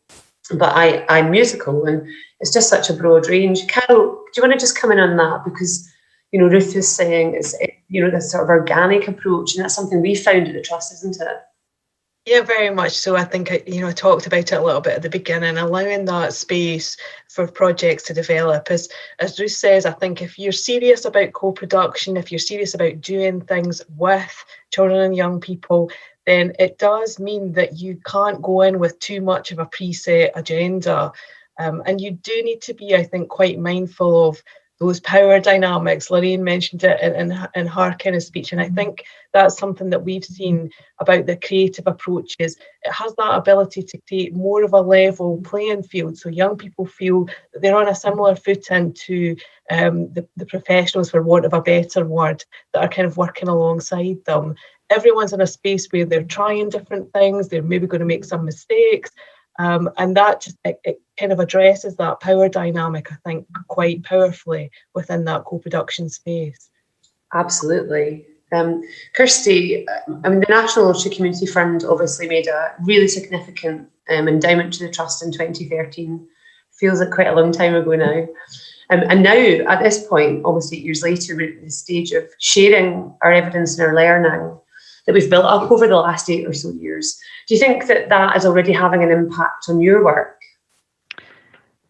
but I'm musical, and it's just such a broad range. Carol, do you want to just come in on that? Because, you know, Ruth is saying it's, you know, this sort of organic approach, and that's something we found at the Trust, isn't it? Yeah, very much so. I think, I talked about it a little bit at the beginning, allowing that space for projects to develop. As Ruth says, I think if you're serious about co-production, if you're serious about doing things with children and young people, then it does mean that you can't go in with too much of a preset agenda. And you do need to be, I think, quite mindful of those power dynamics. Lorraine mentioned it in her kind of speech, and I think that's something that we've seen about the creative approaches. It has that ability to create more of a level playing field, so young people feel that they're on a similar footing to the professionals, for want of a better word, that are kind of working alongside them. Everyone's in a space where they're trying different things, they're maybe going to make some mistakes, and that just it kind of addresses that power dynamic, I think, quite powerfully within that co-production space. Absolutely. Kirsty, I mean, the National Lottery Community Fund obviously made a really significant endowment to the Trust in 2013. Feels like quite a long time ago now. And now, at this point, almost 8 years later, we're at the stage of sharing our evidence and our learning that we've built up over the last 8 or so years. Do you think that is already having an impact on your work?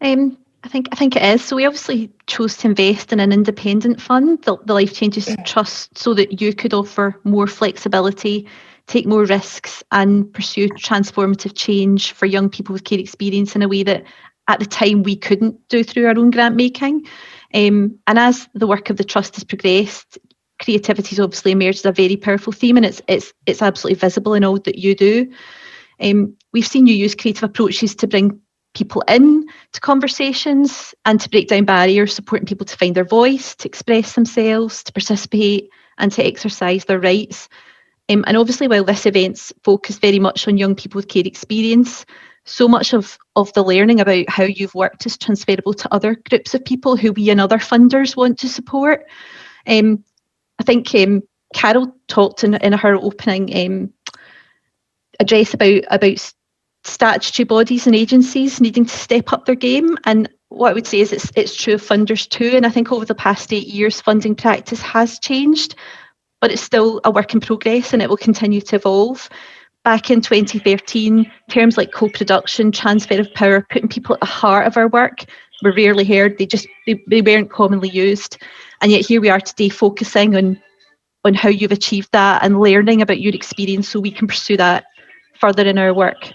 I think it is. So we obviously chose to invest in an independent fund, the Life Changes Trust, so that you could offer more flexibility, take more risks, and pursue transformative change for young people with care experience in a way that at the time we couldn't do through our own grant making. And as the work of the Trust has progressed, creativity has obviously emerged as a very powerful theme, and it's absolutely visible in all that you do. We've seen you use creative approaches to bring people in to conversations and to break down barriers, supporting people to find their voice, to express themselves, to participate and to exercise their rights. And obviously, while this event's focused very much on young people with care experience, so much of the learning about how you've worked is transferable to other groups of people who we and other funders want to support. I think Carol talked in her opening address about statutory bodies and agencies needing to step up their game, and what I would say is it's true of funders too. And I think over the past 8 years funding practice has changed, but it's still a work in progress and it will continue to evolve. Back in 2013, terms like co-production, transfer of power, putting people at the heart of our work were rarely heard. They weren't commonly used. And yet here we are today focusing on how you've achieved that and learning about your experience so we can pursue that further in our work.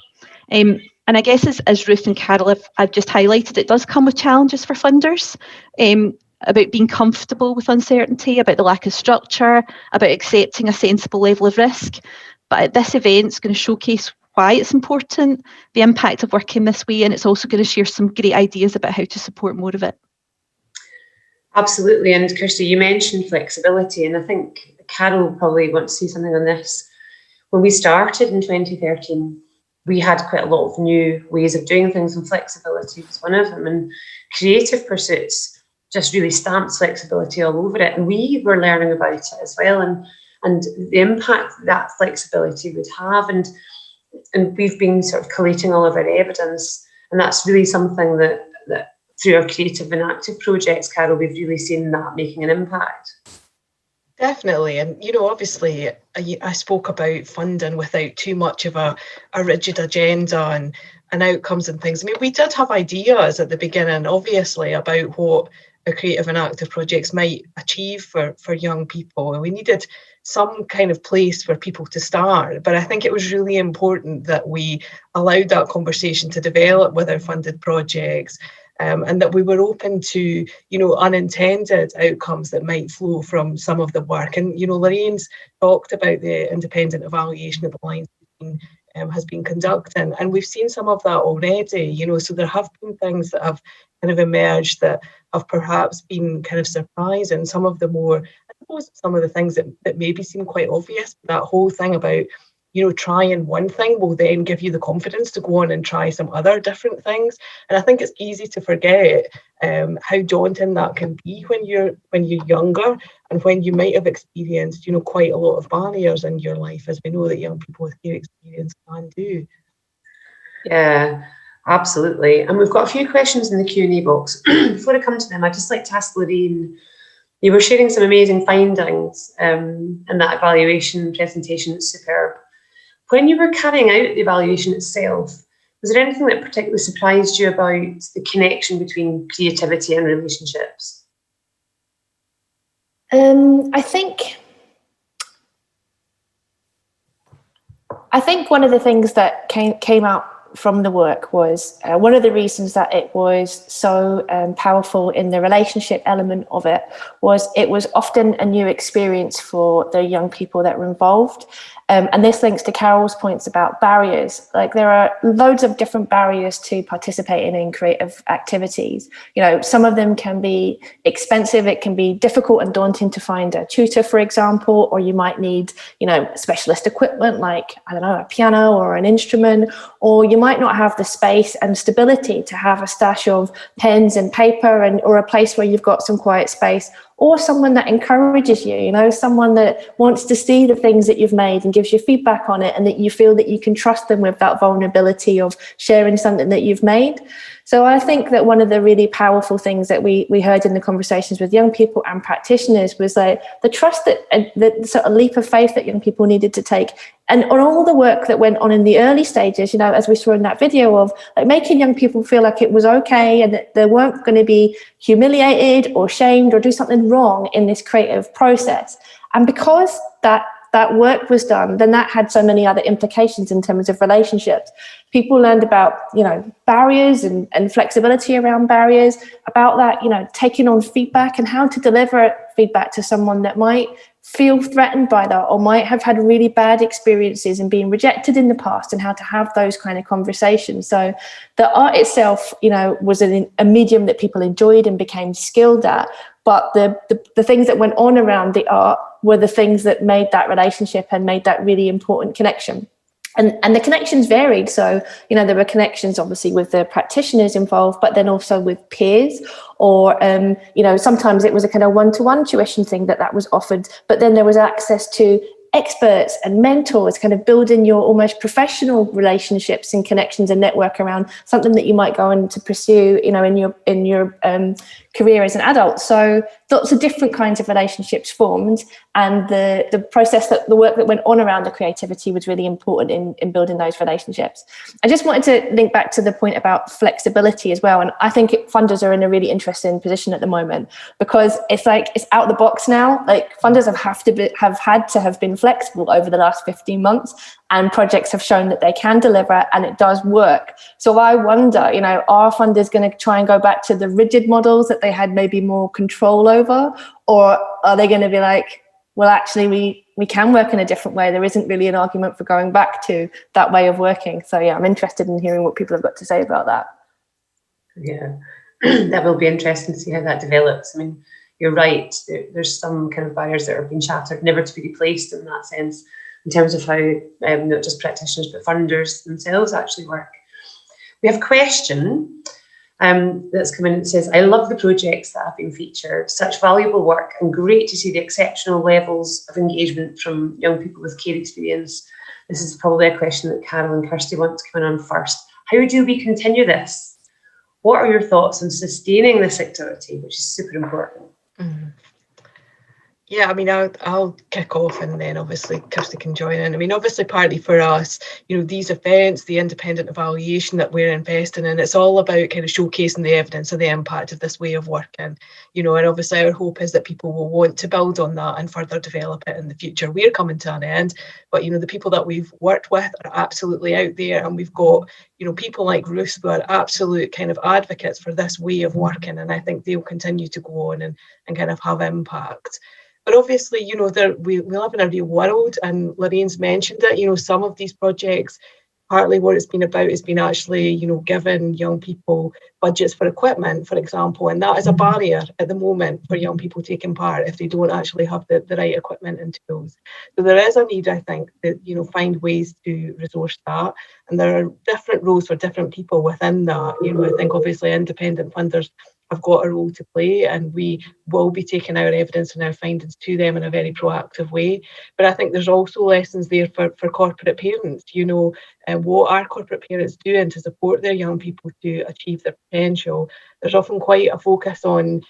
And I guess as Ruth and Carol have just highlighted, it does come with challenges for funders about being comfortable with uncertainty, about the lack of structure, about accepting a sensible level of risk. But this event is going to showcase why it's important, the impact of working this way, and it's also going to share some great ideas about how to support more of it. Absolutely, and Kirsty, you mentioned flexibility, and I think Carol probably wants to say something on this. When we started in 2013, we had quite a lot of new ways of doing things, and flexibility was one of them, and creative pursuits just really stamped flexibility all over it, and we were learning about it as well, and the impact that flexibility would have, and we've been sort of collating all of our evidence, and that's really something that through our creative and active projects, Carol, we've really seen that making an impact. Definitely, and obviously I spoke about funding without too much of a rigid agenda and outcomes and things. I mean, we did have ideas at the beginning, obviously, about what our creative and active projects might achieve for young people, and we needed some kind of place for people to start. But I think it was really important that we allowed that conversation to develop with our funded projects, and that we were open to, unintended outcomes that might flow from some of the work. And, Lorraine's talked about the independent evaluation of the lines has been conducting, and we've seen some of that already, so there have been things that have kind of emerged that have perhaps been kind of surprising. Some of the more, I suppose, some of the things that maybe seem quite obvious, that whole thing about trying one thing will then give you the confidence to go on and try some other different things. And I think it's easy to forget how daunting that can be when you're younger, and when you might have experienced quite a lot of barriers in your life, as we know that young people with care experience can do. Yeah, absolutely. And we've got a few questions in the Q&A box. Before I come to them, I'd just like to ask Lorraine, you were sharing some amazing findings, and that evaluation presentation is superb. When you were carrying out the evaluation itself, was there anything that particularly surprised you about the connection between creativity and relationships? I think one of the things that came out from the work was one of the reasons that it was so powerful in the relationship element of it was often a new experience for the young people that were involved. And this links to Carol's points about barriers. Like, there are loads of different barriers to participating in creative activities. Some of them can be expensive. It can be difficult and daunting to find a tutor, for example, or you might need, specialist equipment like, a piano or an instrument, or you might not have the space and stability to have a stash of pens and paper or a place where you've got some quiet space, or someone that encourages you, someone that wants to see the things that you've made and gives you feedback on it, and that you feel that you can trust them with that vulnerability of sharing something that you've made. So I think that one of the really powerful things that we heard in the conversations with young people and practitioners was like the trust that the sort of leap of faith that young people needed to take, and on all the work that went on in the early stages, as we saw in that video, of like making young people feel like it was okay and that they weren't going to be humiliated or shamed or do something wrong in this creative process. And because that work was done, then that had so many other implications in terms of relationships. People learned about, barriers and flexibility around barriers, about that, taking on feedback and how to deliver feedback to someone that might feel threatened by that or might have had really bad experiences and been rejected in the past, and how to have those kind of conversations. So the art itself, was a medium that people enjoyed and became skilled at. But the things that went on around the art were the things that made that relationship and made that really important connection. And the connections varied. So, there were connections obviously with the practitioners involved, but then also with peers, or, sometimes it was a kind of one-to-one tuition thing that was offered, but then there was access to experts and mentors, kind of building your almost professional relationships and connections and network around something that you might go on to pursue, in your career as an adult. So lots of different kinds of relationships formed, and the process, the work that went on around the creativity was really important in building those relationships. I just wanted to link back to the point about flexibility as well, and I think funders are in a really interesting position at the moment, because it's out the box now. Like, funders have had to have been flexible over the last 15 months, and projects have shown that they can deliver and it does work. So I wonder, are funders going to try and go back to the rigid models that they had maybe more control over, or are they going to be like, well, actually we can work in a different way. There isn't really an argument for going back to that way of working. So yeah, I'm interested in hearing what people have got to say about that. Yeah, that will be interesting to see how that develops. I mean, you're right, there's some kind of barriers that have been shattered, never to be replaced in that sense, in terms of how not just practitioners but funders themselves actually work. We have a question that's come in and says, I love the projects that have been featured, such valuable work, and great to see the exceptional levels of engagement from young people with care experience. This is probably a question that Carol and Kirsty want to come in on first. How do we continue this? What are your thoughts on sustaining this activity, which is super important? Mm-hmm. Yeah, I mean, I'll kick off and then obviously Kirsty can join in. I mean, obviously partly for us, these events, the independent evaluation that we're investing in, it's all about kind of showcasing the evidence of the impact of this way of working, and obviously our hope is that people will want to build on that and further develop it in the future. We're coming to an end, but, the people that we've worked with are absolutely out there, and we've got, people like Ruth who are absolute kind of advocates for this way of working, and I think they'll continue to go on and kind of have impact. But obviously, we live in a real world, and Lorraine's mentioned it. Some of these projects, partly what it's been about has been actually, giving young people budgets for equipment, for example, and that is a barrier at the moment for young people taking part if they don't actually have the right equipment and tools. So there is a need, I think, that, find ways to resource that, and there are different roles for different people within that. I think obviously independent funders have got a role to play, and we will be taking our evidence and our findings to them in a very proactive way. But I think there's also lessons there for corporate parents, and what are corporate parents doing to support their young people to achieve their potential. There's often quite a focus on,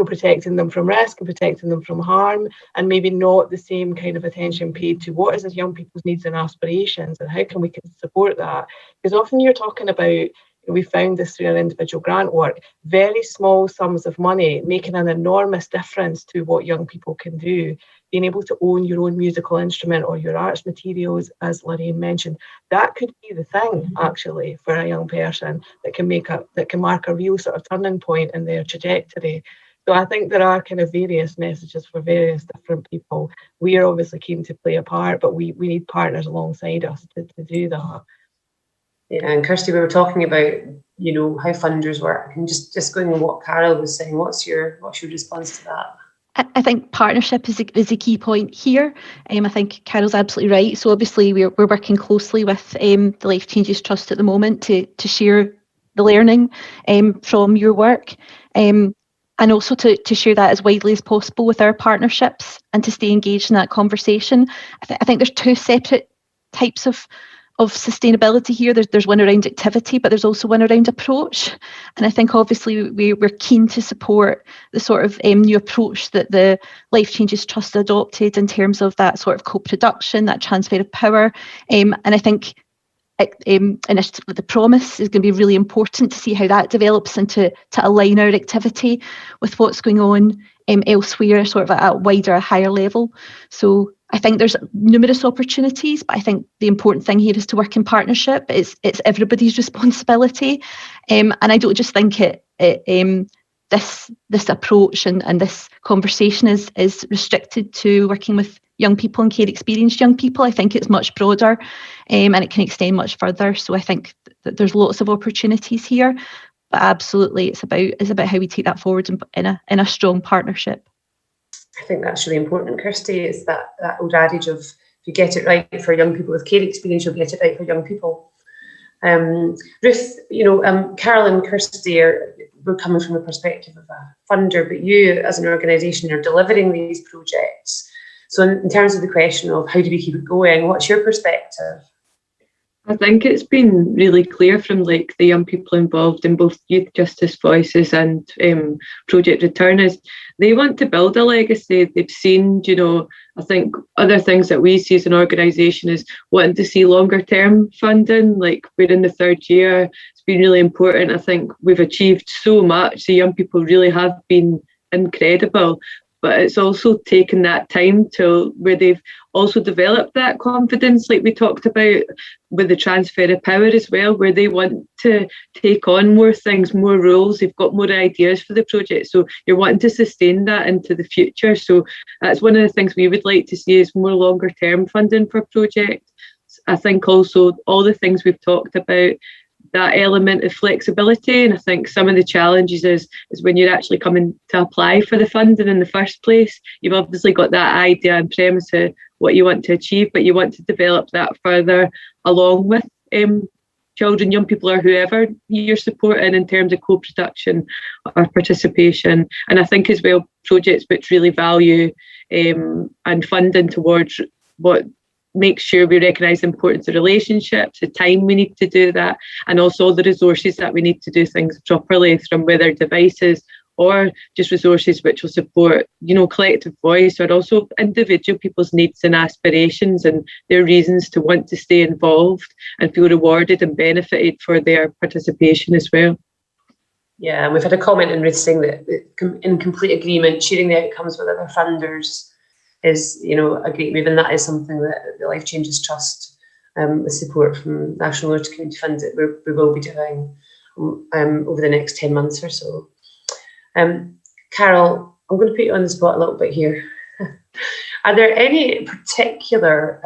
protecting them from risk and protecting them from harm, and maybe not the same kind of attention paid to what is this young people's needs and aspirations and how can we support that. Because often you're talking about, we found this through our individual grant work, very small sums of money making an enormous difference to what young people can do. Being able to own your own musical instrument or your arts materials, as Lorraine mentioned, that could be the thing actually for a young person that can mark a real sort of turning point in their trajectory. So I think there are kind of various messages for various different people. We are obviously keen to play a part, but we need partners alongside us to do that. Yeah, and Kirsty, we were talking about, how funders work, and just going on what Carol was saying. What's your response to that? I think partnership is a key point here. I think Carol's absolutely right. So obviously we're working closely with the Life Changes Trust at the moment to share the learning from your work, and also to share that as widely as possible with our partnerships and to stay engaged in that conversation. I think there's two separate types of sustainability here. There's one around activity, but there's also one around approach. And I think obviously we're keen to support the sort of new approach that the Life Changes Trust adopted in terms of that sort of co-production, that transfer of power. And I think initiative with the Promise is going to be really important to see how that develops and to align our activity with what's going on elsewhere, sort of at a wider, higher level. So I think there's numerous opportunities, but I think the important thing here is to work in partnership. It's everybody's responsibility, and I don't just think this approach and this conversation is restricted to working with young people and care experienced young people. I think it's much broader, and it can extend much further. So I think that there's lots of opportunities here, but absolutely it's about how we take that forward in a strong partnership. I think that's really important, Kirsty. It's that old adage of, if you get it right for young people with care experience, you'll get it right for young people. Ruth, Carol and Kirsty we're coming from the perspective of a funder, but you as an organisation are delivering these projects. So in terms of the question of how do we keep it going, what's your perspective? I think it's been really clear from like the young people involved in both Youth Justice Voices and Project Return is they want to build a legacy. They've seen, I think other things that we see as an organisation is wanting to see longer term funding. Like we're in the third year, it's been really important. I think we've achieved so much. The young people really have been incredible. But it's also taken that time to where they've also developed that confidence, like we talked about with the transfer of power as well, where they want to take on more things, more roles. They've got more ideas for the project. So you're wanting to sustain that into the future. So that's one of the things we would like to see is more longer term funding for projects. I think also all the things we've talked about, that element of flexibility, and I think some of the challenges is when you're actually coming to apply for the funding in the first place, you've obviously got that idea and premise of what you want to achieve, but you want to develop that further along with children, young people, or whoever you're supporting in terms of co-production or participation. And I think as well, projects which really value and funding towards what make sure we recognise the importance of relationships, the time we need to do that, and also the resources that we need to do things properly, from whether devices or just resources which will support, collective voice, or also individual people's needs and aspirations and their reasons to want to stay involved and feel rewarded and benefited for their participation as well. Yeah, and we've had a comment in Ruth saying that in complete agreement, sharing the outcomes with other funders is, a great move, and that is something that the Life Changes Trust, with support from National Local Community Fund, that we will be doing over the next 10 months or so. Carol, I'm going to put you on the spot a little bit here. Are there any particular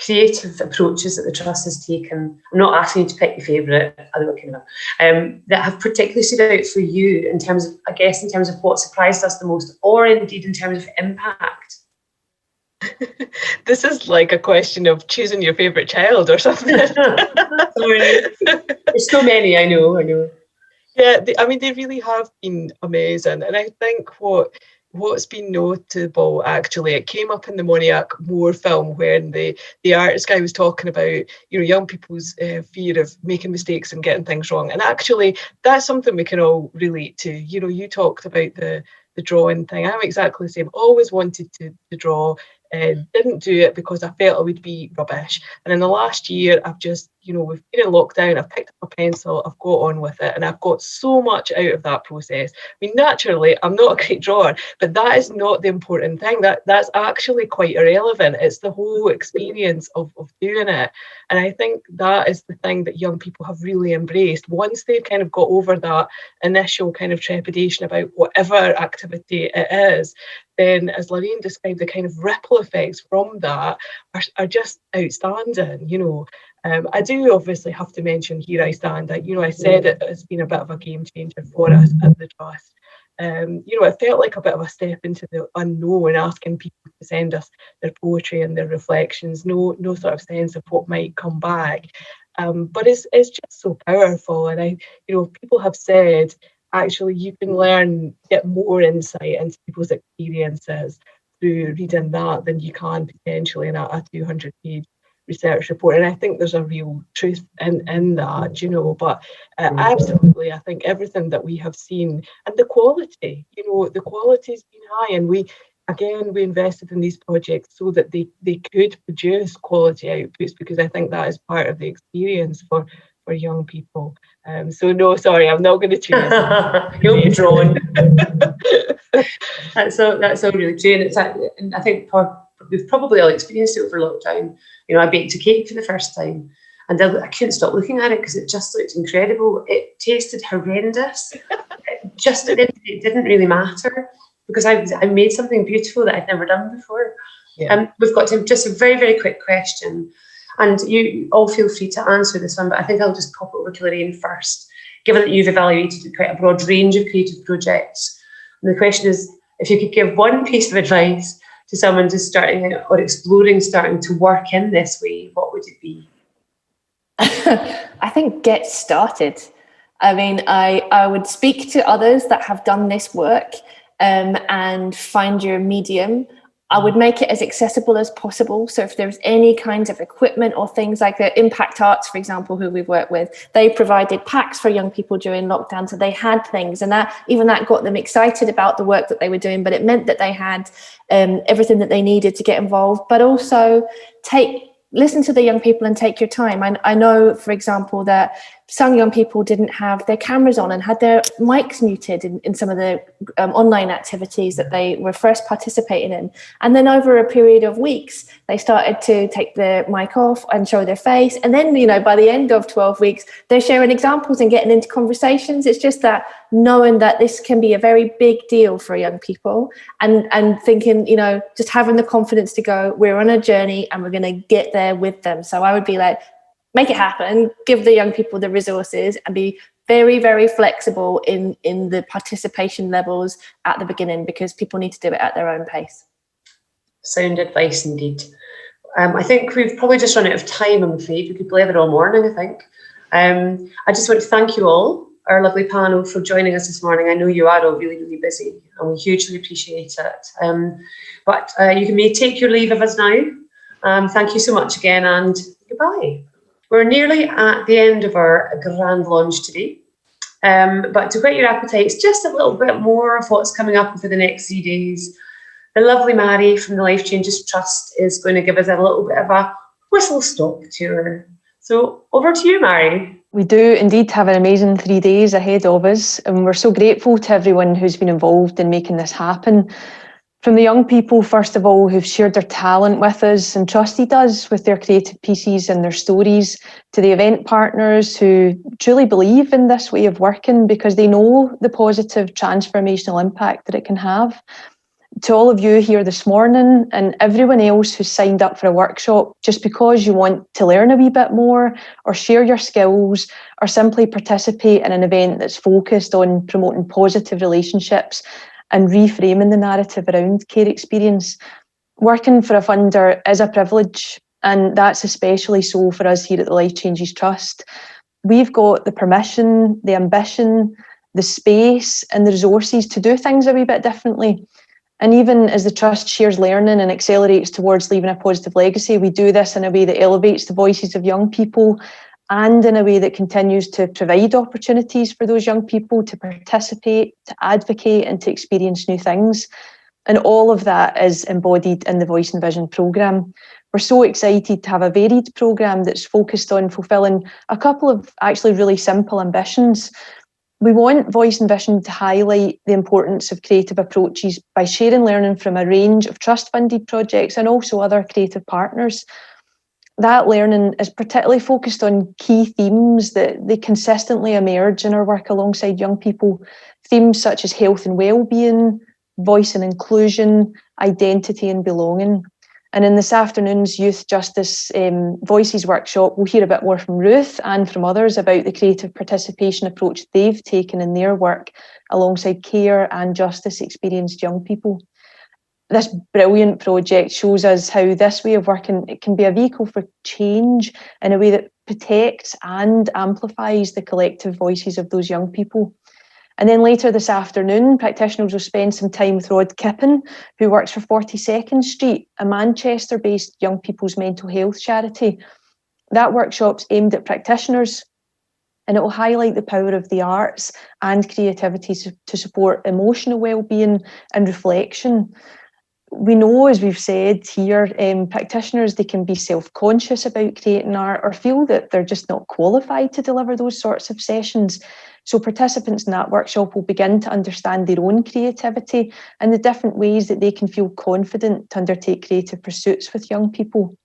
creative approaches that the Trust has taken? I'm not asking you to pick your favourite, that have particularly stood out for you in terms of what surprised us the most, or indeed in terms of impact? This is like a question of choosing your favourite child or something. Sorry. There's so many, I know. Yeah, they really have been amazing. And I think what's been notable, actually, it came up in the Moniac Moore film when the artist guy was talking about, young people's fear of making mistakes and getting things wrong. And actually, that's something we can all relate to. You talked about the drawing thing. I'm exactly the same. Always wanted to draw. Didn't do it because I felt it would be rubbish. And in the last year, I've just, we've been in lockdown, I've picked up a pencil, I've got on with it, and I've got so much out of that process. Naturally, I'm not a great drawer, but that is not the important thing. That's actually quite irrelevant. It's the whole experience of doing it. And I think that is the thing that young people have really embraced. Once they've kind of got over that initial kind of trepidation about whatever activity it is, then, as Lorraine described, the kind of ripple effects from that are just outstanding. I do obviously have to mention Here I Stand. I said it has been a bit of a game changer for us at the Trust. It felt like a bit of a step into the unknown, asking people to send us their poetry and their reflections. No sort of sense of what might come back. But it's just so powerful, and people have said, actually, you can get more insight into people's experiences through reading that than you can potentially in a 200-page research report. And I think there's a real truth in that, but absolutely, I think everything that we have seen, and the quality, the quality's been high, and we invested in these projects so that they could produce quality outputs, because I think that is part of the experience for young people. So no, sorry, I'm not going to choose. You'll be drawn. That's all really true, and I think we've probably all experienced it over lockdown. I baked a cake for the first time, and I couldn't stop looking at it because it just looked incredible. It tasted horrendous. It didn't really matter, because I made something beautiful that I'd never done before. Yeah. We've got to just a very, very quick question. And you all feel free to answer this one, but I think I'll just pop it over to Lorraine first, given that you've evaluated quite a broad range of creative projects. And the question is, if you could give one piece of advice to someone just starting out or starting to work in this way, what would it be? I think get started. I would speak to others that have done this work and find your medium. I would make it as accessible as possible. So if there's any kinds of equipment or things like the Impact Arts, for example, who we've worked with, they provided packs for young people during lockdown. So they had things, and that got them excited about the work that they were doing, but it meant that they had everything that they needed to get involved, but also listen to the young people and take your time. I know, for example, that some young people didn't have their cameras on and had their mics muted in some of the online activities that they were first participating in. And then over a period of weeks, they started to take their mic off and show their face. And then, by the end of 12 weeks, they're sharing examples and getting into conversations. It's just that knowing that this can be a very big deal for young people and thinking, just having the confidence to go, we're on a journey and we're going to get there with them. So I would be like, make it happen, give the young people the resources, and be very, very flexible in the participation levels at the beginning, because people need to do it at their own pace. Sound advice indeed. I think we've probably just run out of time, I'm afraid. We could play there all morning, I think. I just want to thank you all, our lovely panel, for joining us this morning. I know you are all really, really busy, and we hugely appreciate it. But you may take your leave of us now. Thank you so much again, and goodbye. We're nearly at the end of our grand launch today. But to whet your appetites just a little bit more of what's coming up over the next 3 days, the lovely Mary from the Life Changes Trust is going to give us a little bit of a whistle-stop tour. So over to you, Mary. We do indeed have an amazing 3 days ahead of us, and we're so grateful to everyone who's been involved in making this happen. From the young people, first of all, who've shared their talent with us and trusted us with their creative pieces and their stories, to the event partners who truly believe in this way of working because they know the positive transformational impact that it can have. To all of you here this morning and everyone else who's signed up for a workshop just because you want to learn a wee bit more or share your skills or simply participate in an event that's focused on promoting positive relationships and reframing the narrative around care experience. Working for a funder is a privilege, and that's especially so for us here at the Life Changes Trust. We've got the permission, the ambition, the space and the resources to do things a wee bit differently. And even as the Trust shares learning and accelerates towards leaving a positive legacy, we do this in a way that elevates the voices of young people and in a way that continues to provide opportunities for those young people to participate, to advocate and to experience new things. And all of that is embodied in the Voice and Vision programme. We're so excited to have a varied programme that's focused on fulfilling a couple of actually really simple ambitions. We want Voice and Vision to highlight the importance of creative approaches by sharing learning from a range of trust-funded projects and also other creative partners. That learning is particularly focused on key themes that they consistently emerge in our work alongside young people. Themes such as health and well-being, voice and inclusion, identity and belonging. And in this afternoon's Youth Justice Voices workshop, we'll hear a bit more from Ruth and from others about the creative participation approach they've taken in their work alongside care and justice experienced young people. This brilliant project shows us how this way of working, it can be a vehicle for change in a way that protects and amplifies the collective voices of those young people. And then later this afternoon, practitioners will spend some time with Rod Kippen, who works for 42nd Street, a Manchester-based young people's mental health charity. That workshop's aimed at practitioners, and it will highlight the power of the arts and creativity to support emotional well-being and reflection. We know, as we've said here, practitioners, they can be self-conscious about creating art or feel that they're just not qualified to deliver those sorts of sessions. So participants in that workshop will begin to understand their own creativity and the different ways that they can feel confident to undertake creative pursuits with young people.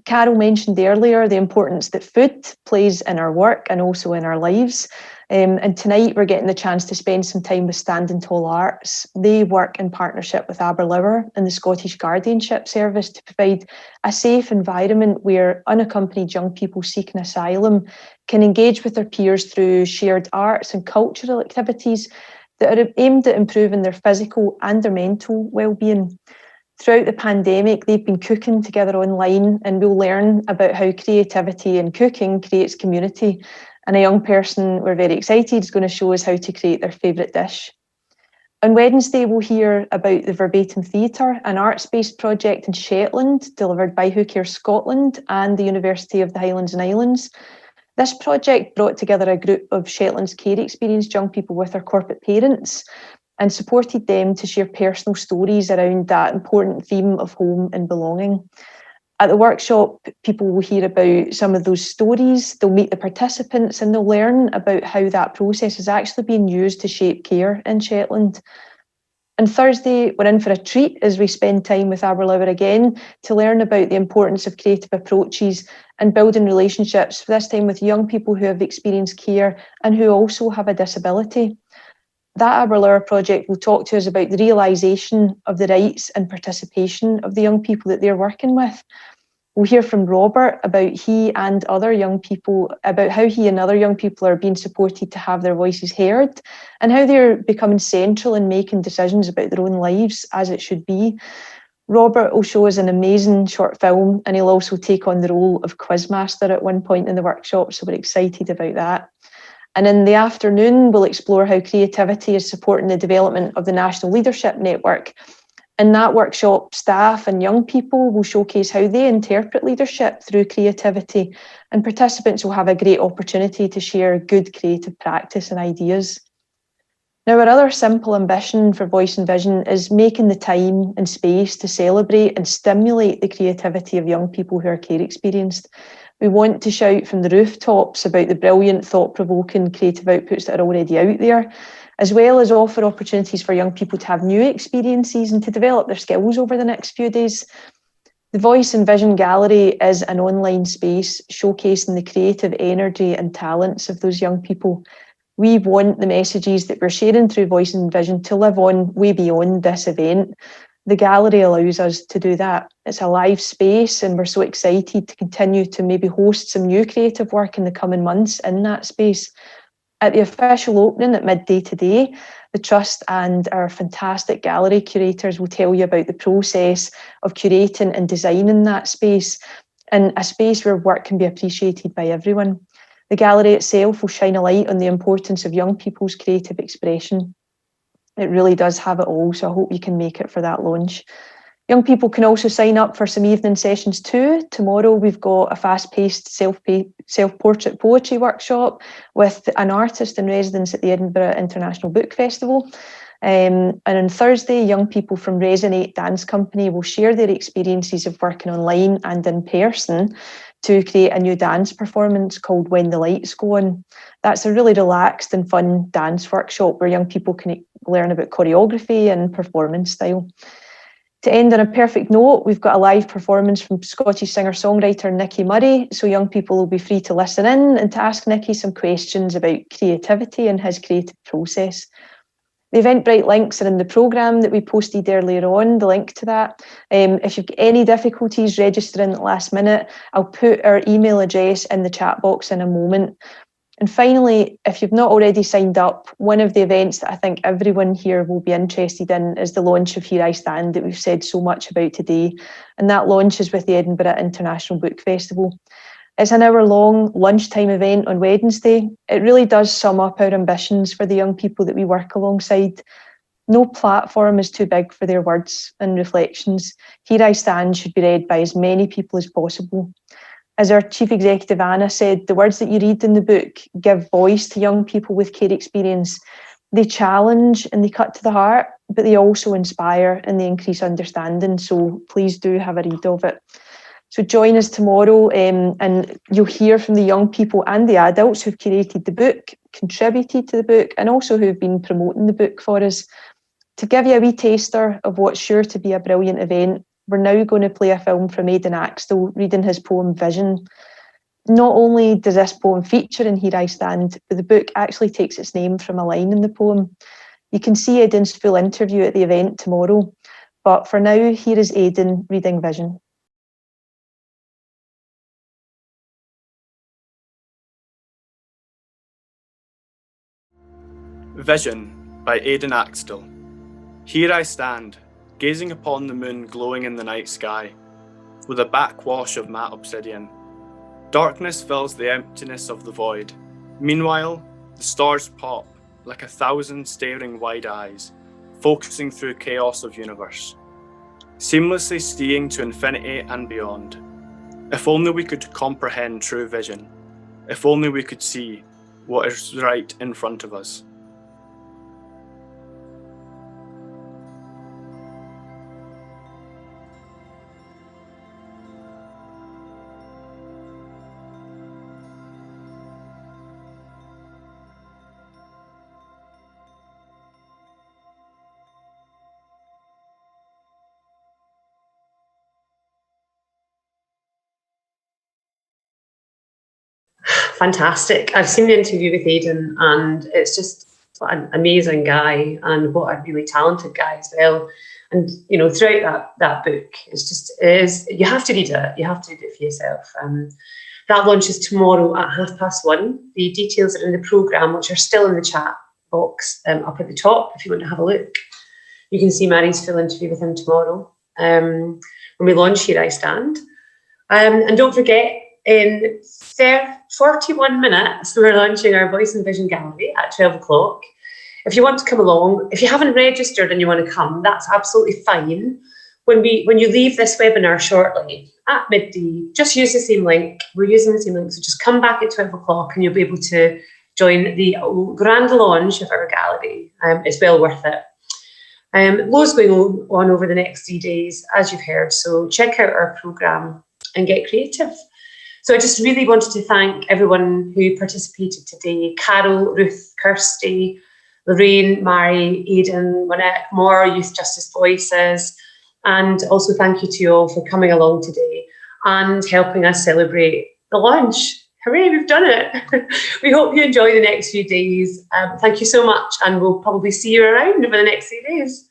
Carol mentioned earlier the importance that food plays in our work and also in our lives. And tonight we're getting the chance to spend some time with Standing Tall Arts. They work in partnership with Aberlour and the Scottish Guardianship Service to provide a safe environment where unaccompanied young people seeking asylum can engage with their peers through shared arts and cultural activities that are aimed at improving their physical and their mental well-being. Throughout the pandemic, they've been cooking together online, and we'll learn about how creativity and cooking creates community. And a young person, we're very excited, is going to show us how to create their favourite dish. On Wednesday, we'll hear about the Verbatim Theatre, an arts-based project in Shetland delivered by Who Cares Scotland and the University of the Highlands and Islands. This project brought together a group of Shetland's care experienced young people with their corporate parents and supported them to share personal stories around that important theme of home and belonging. At the workshop, people will hear about some of those stories, they'll meet the participants and they'll learn about how that process is actually being used to shape care in Shetland. On Thursday, we're in for a treat as we spend time with Aberlour again to learn about the importance of creative approaches and building relationships, this time with young people who have experienced care and who also have a disability. That Aberlour project will talk to us about the realisation of the rights and participation of the young people that they're working with. We'll hear from Robert about how he and other young people are being supported to have their voices heard and how they're becoming central in making decisions about their own lives as it should be. Robert will show us an amazing short film and he'll also take on the role of quizmaster at one point in the workshop, so we're excited about that. And in the afternoon, we'll explore how creativity is supporting the development of the National Leadership Network. In that workshop, staff and young people will showcase how they interpret leadership through creativity, and participants will have a great opportunity to share good creative practice and ideas. Now, our other simple ambition for Voice and Vision is making the time and space to celebrate and stimulate the creativity of young people who are care experienced. We want to shout from the rooftops about the brilliant, thought-provoking creative outputs that are already out there, as well as offer opportunities for young people to have new experiences and to develop their skills over the next few days. The Voice and Vision Gallery is an online space showcasing the creative energy and talents of those young people. We want the messages that we're sharing through Voice and Vision to live on way beyond this event. The gallery allows us to do that. It's a live space and we're so excited to continue to maybe host some new creative work in the coming months in that space. At the official opening at midday today, the Trust and our fantastic gallery curators will tell you about the process of curating and designing that space, and a space where work can be appreciated by everyone. The gallery itself will shine a light on the importance of young people's creative expression. It really does have it all, so I hope you can make it for that launch. Young people can also sign up for some evening sessions too. Tomorrow we've got a fast-paced self-portrait poetry workshop with an artist in residence at the Edinburgh International Book Festival. And on Thursday, young people from Resonate Dance Company will share their experiences of working online and in person to create a new dance performance called When the Lights Go On. That's a really relaxed and fun dance workshop where young people can learn about choreography and performance style. To end on a perfect note, we've got a live performance from Scottish singer-songwriter Nicky Murray, so young people will be free to listen in and to ask Nicky some questions about creativity and his creative process. The Eventbrite links are in the programme that we posted earlier on, the link to that. If you've got any difficulties registering at the last minute, I'll put our email address in the chat box in a moment. And finally, if you've not already signed up, one of the events that I think everyone here will be interested in is the launch of Here I Stand that we've said so much about today. And that launch is with the Edinburgh International Book Festival. It's an hour-long lunchtime event on Wednesday. It really does sum up our ambitions for the young people that we work alongside. No platform is too big for their words and reflections. Here I Stand should be read by as many people as possible. As our Chief Executive Anna said, the words that you read in the book give voice to young people with care experience. They challenge and they cut to the heart, but they also inspire and they increase understanding. So please do have a read of it. So join us tomorrow and you'll hear from the young people and the adults who've curated the book, contributed to the book, and also who've been promoting the book for us. To give you a wee taster of what's sure to be a brilliant event, we're now going to play a film from Aidan Axtell reading his poem Vision. Not only does this poem feature in Here I Stand, but the book actually takes its name from a line in the poem. You can see Aidan's full interview at the event tomorrow, but for now, here is Aidan reading Vision. Vision by Aidan Axtell. Here I stand, gazing upon the moon glowing in the night sky, with a backwash of matte obsidian. Darkness fills the emptiness of the void. Meanwhile, the stars pop like 1,000 staring wide eyes, focusing through chaos of universe, seamlessly seeing to infinity and beyond. If only we could comprehend true vision, if only we could see what is right in front of us. Fantastic. I've seen the interview with Aidan, and it's just what an amazing guy, and what a really talented guy as well. And you know, throughout that book, you have to read it. You have to read it for yourself. That launches tomorrow at 1:30. The details are in the programme, which are still in the chat box up at the top if you want to have a look. You can see Mary's full interview with him tomorrow when we launch Here I Stand. And don't forget, in 41 minutes, we're launching our Voice and Vision Gallery at 12 o'clock. If you want to come along, if you haven't registered and you want to come, that's absolutely fine. When you leave this webinar shortly at midday, just use the same link. We're using the same link, so just come back at 12 o'clock and you'll be able to join the grand launch of our gallery. It's well worth it. Loads going on over the next 3 days, as you've heard, so check out our programme and get creative. So I just really wanted to thank everyone who participated today: Carol, Ruth, Kirsty, Lorraine, Mary, Aidan, Monique, more Youth Justice Voices, and also thank you to you all for coming along today and helping us celebrate the launch. Hooray, we've done it. We hope you enjoy the next few days. Thank you so much, and we'll probably see you around over the next few days.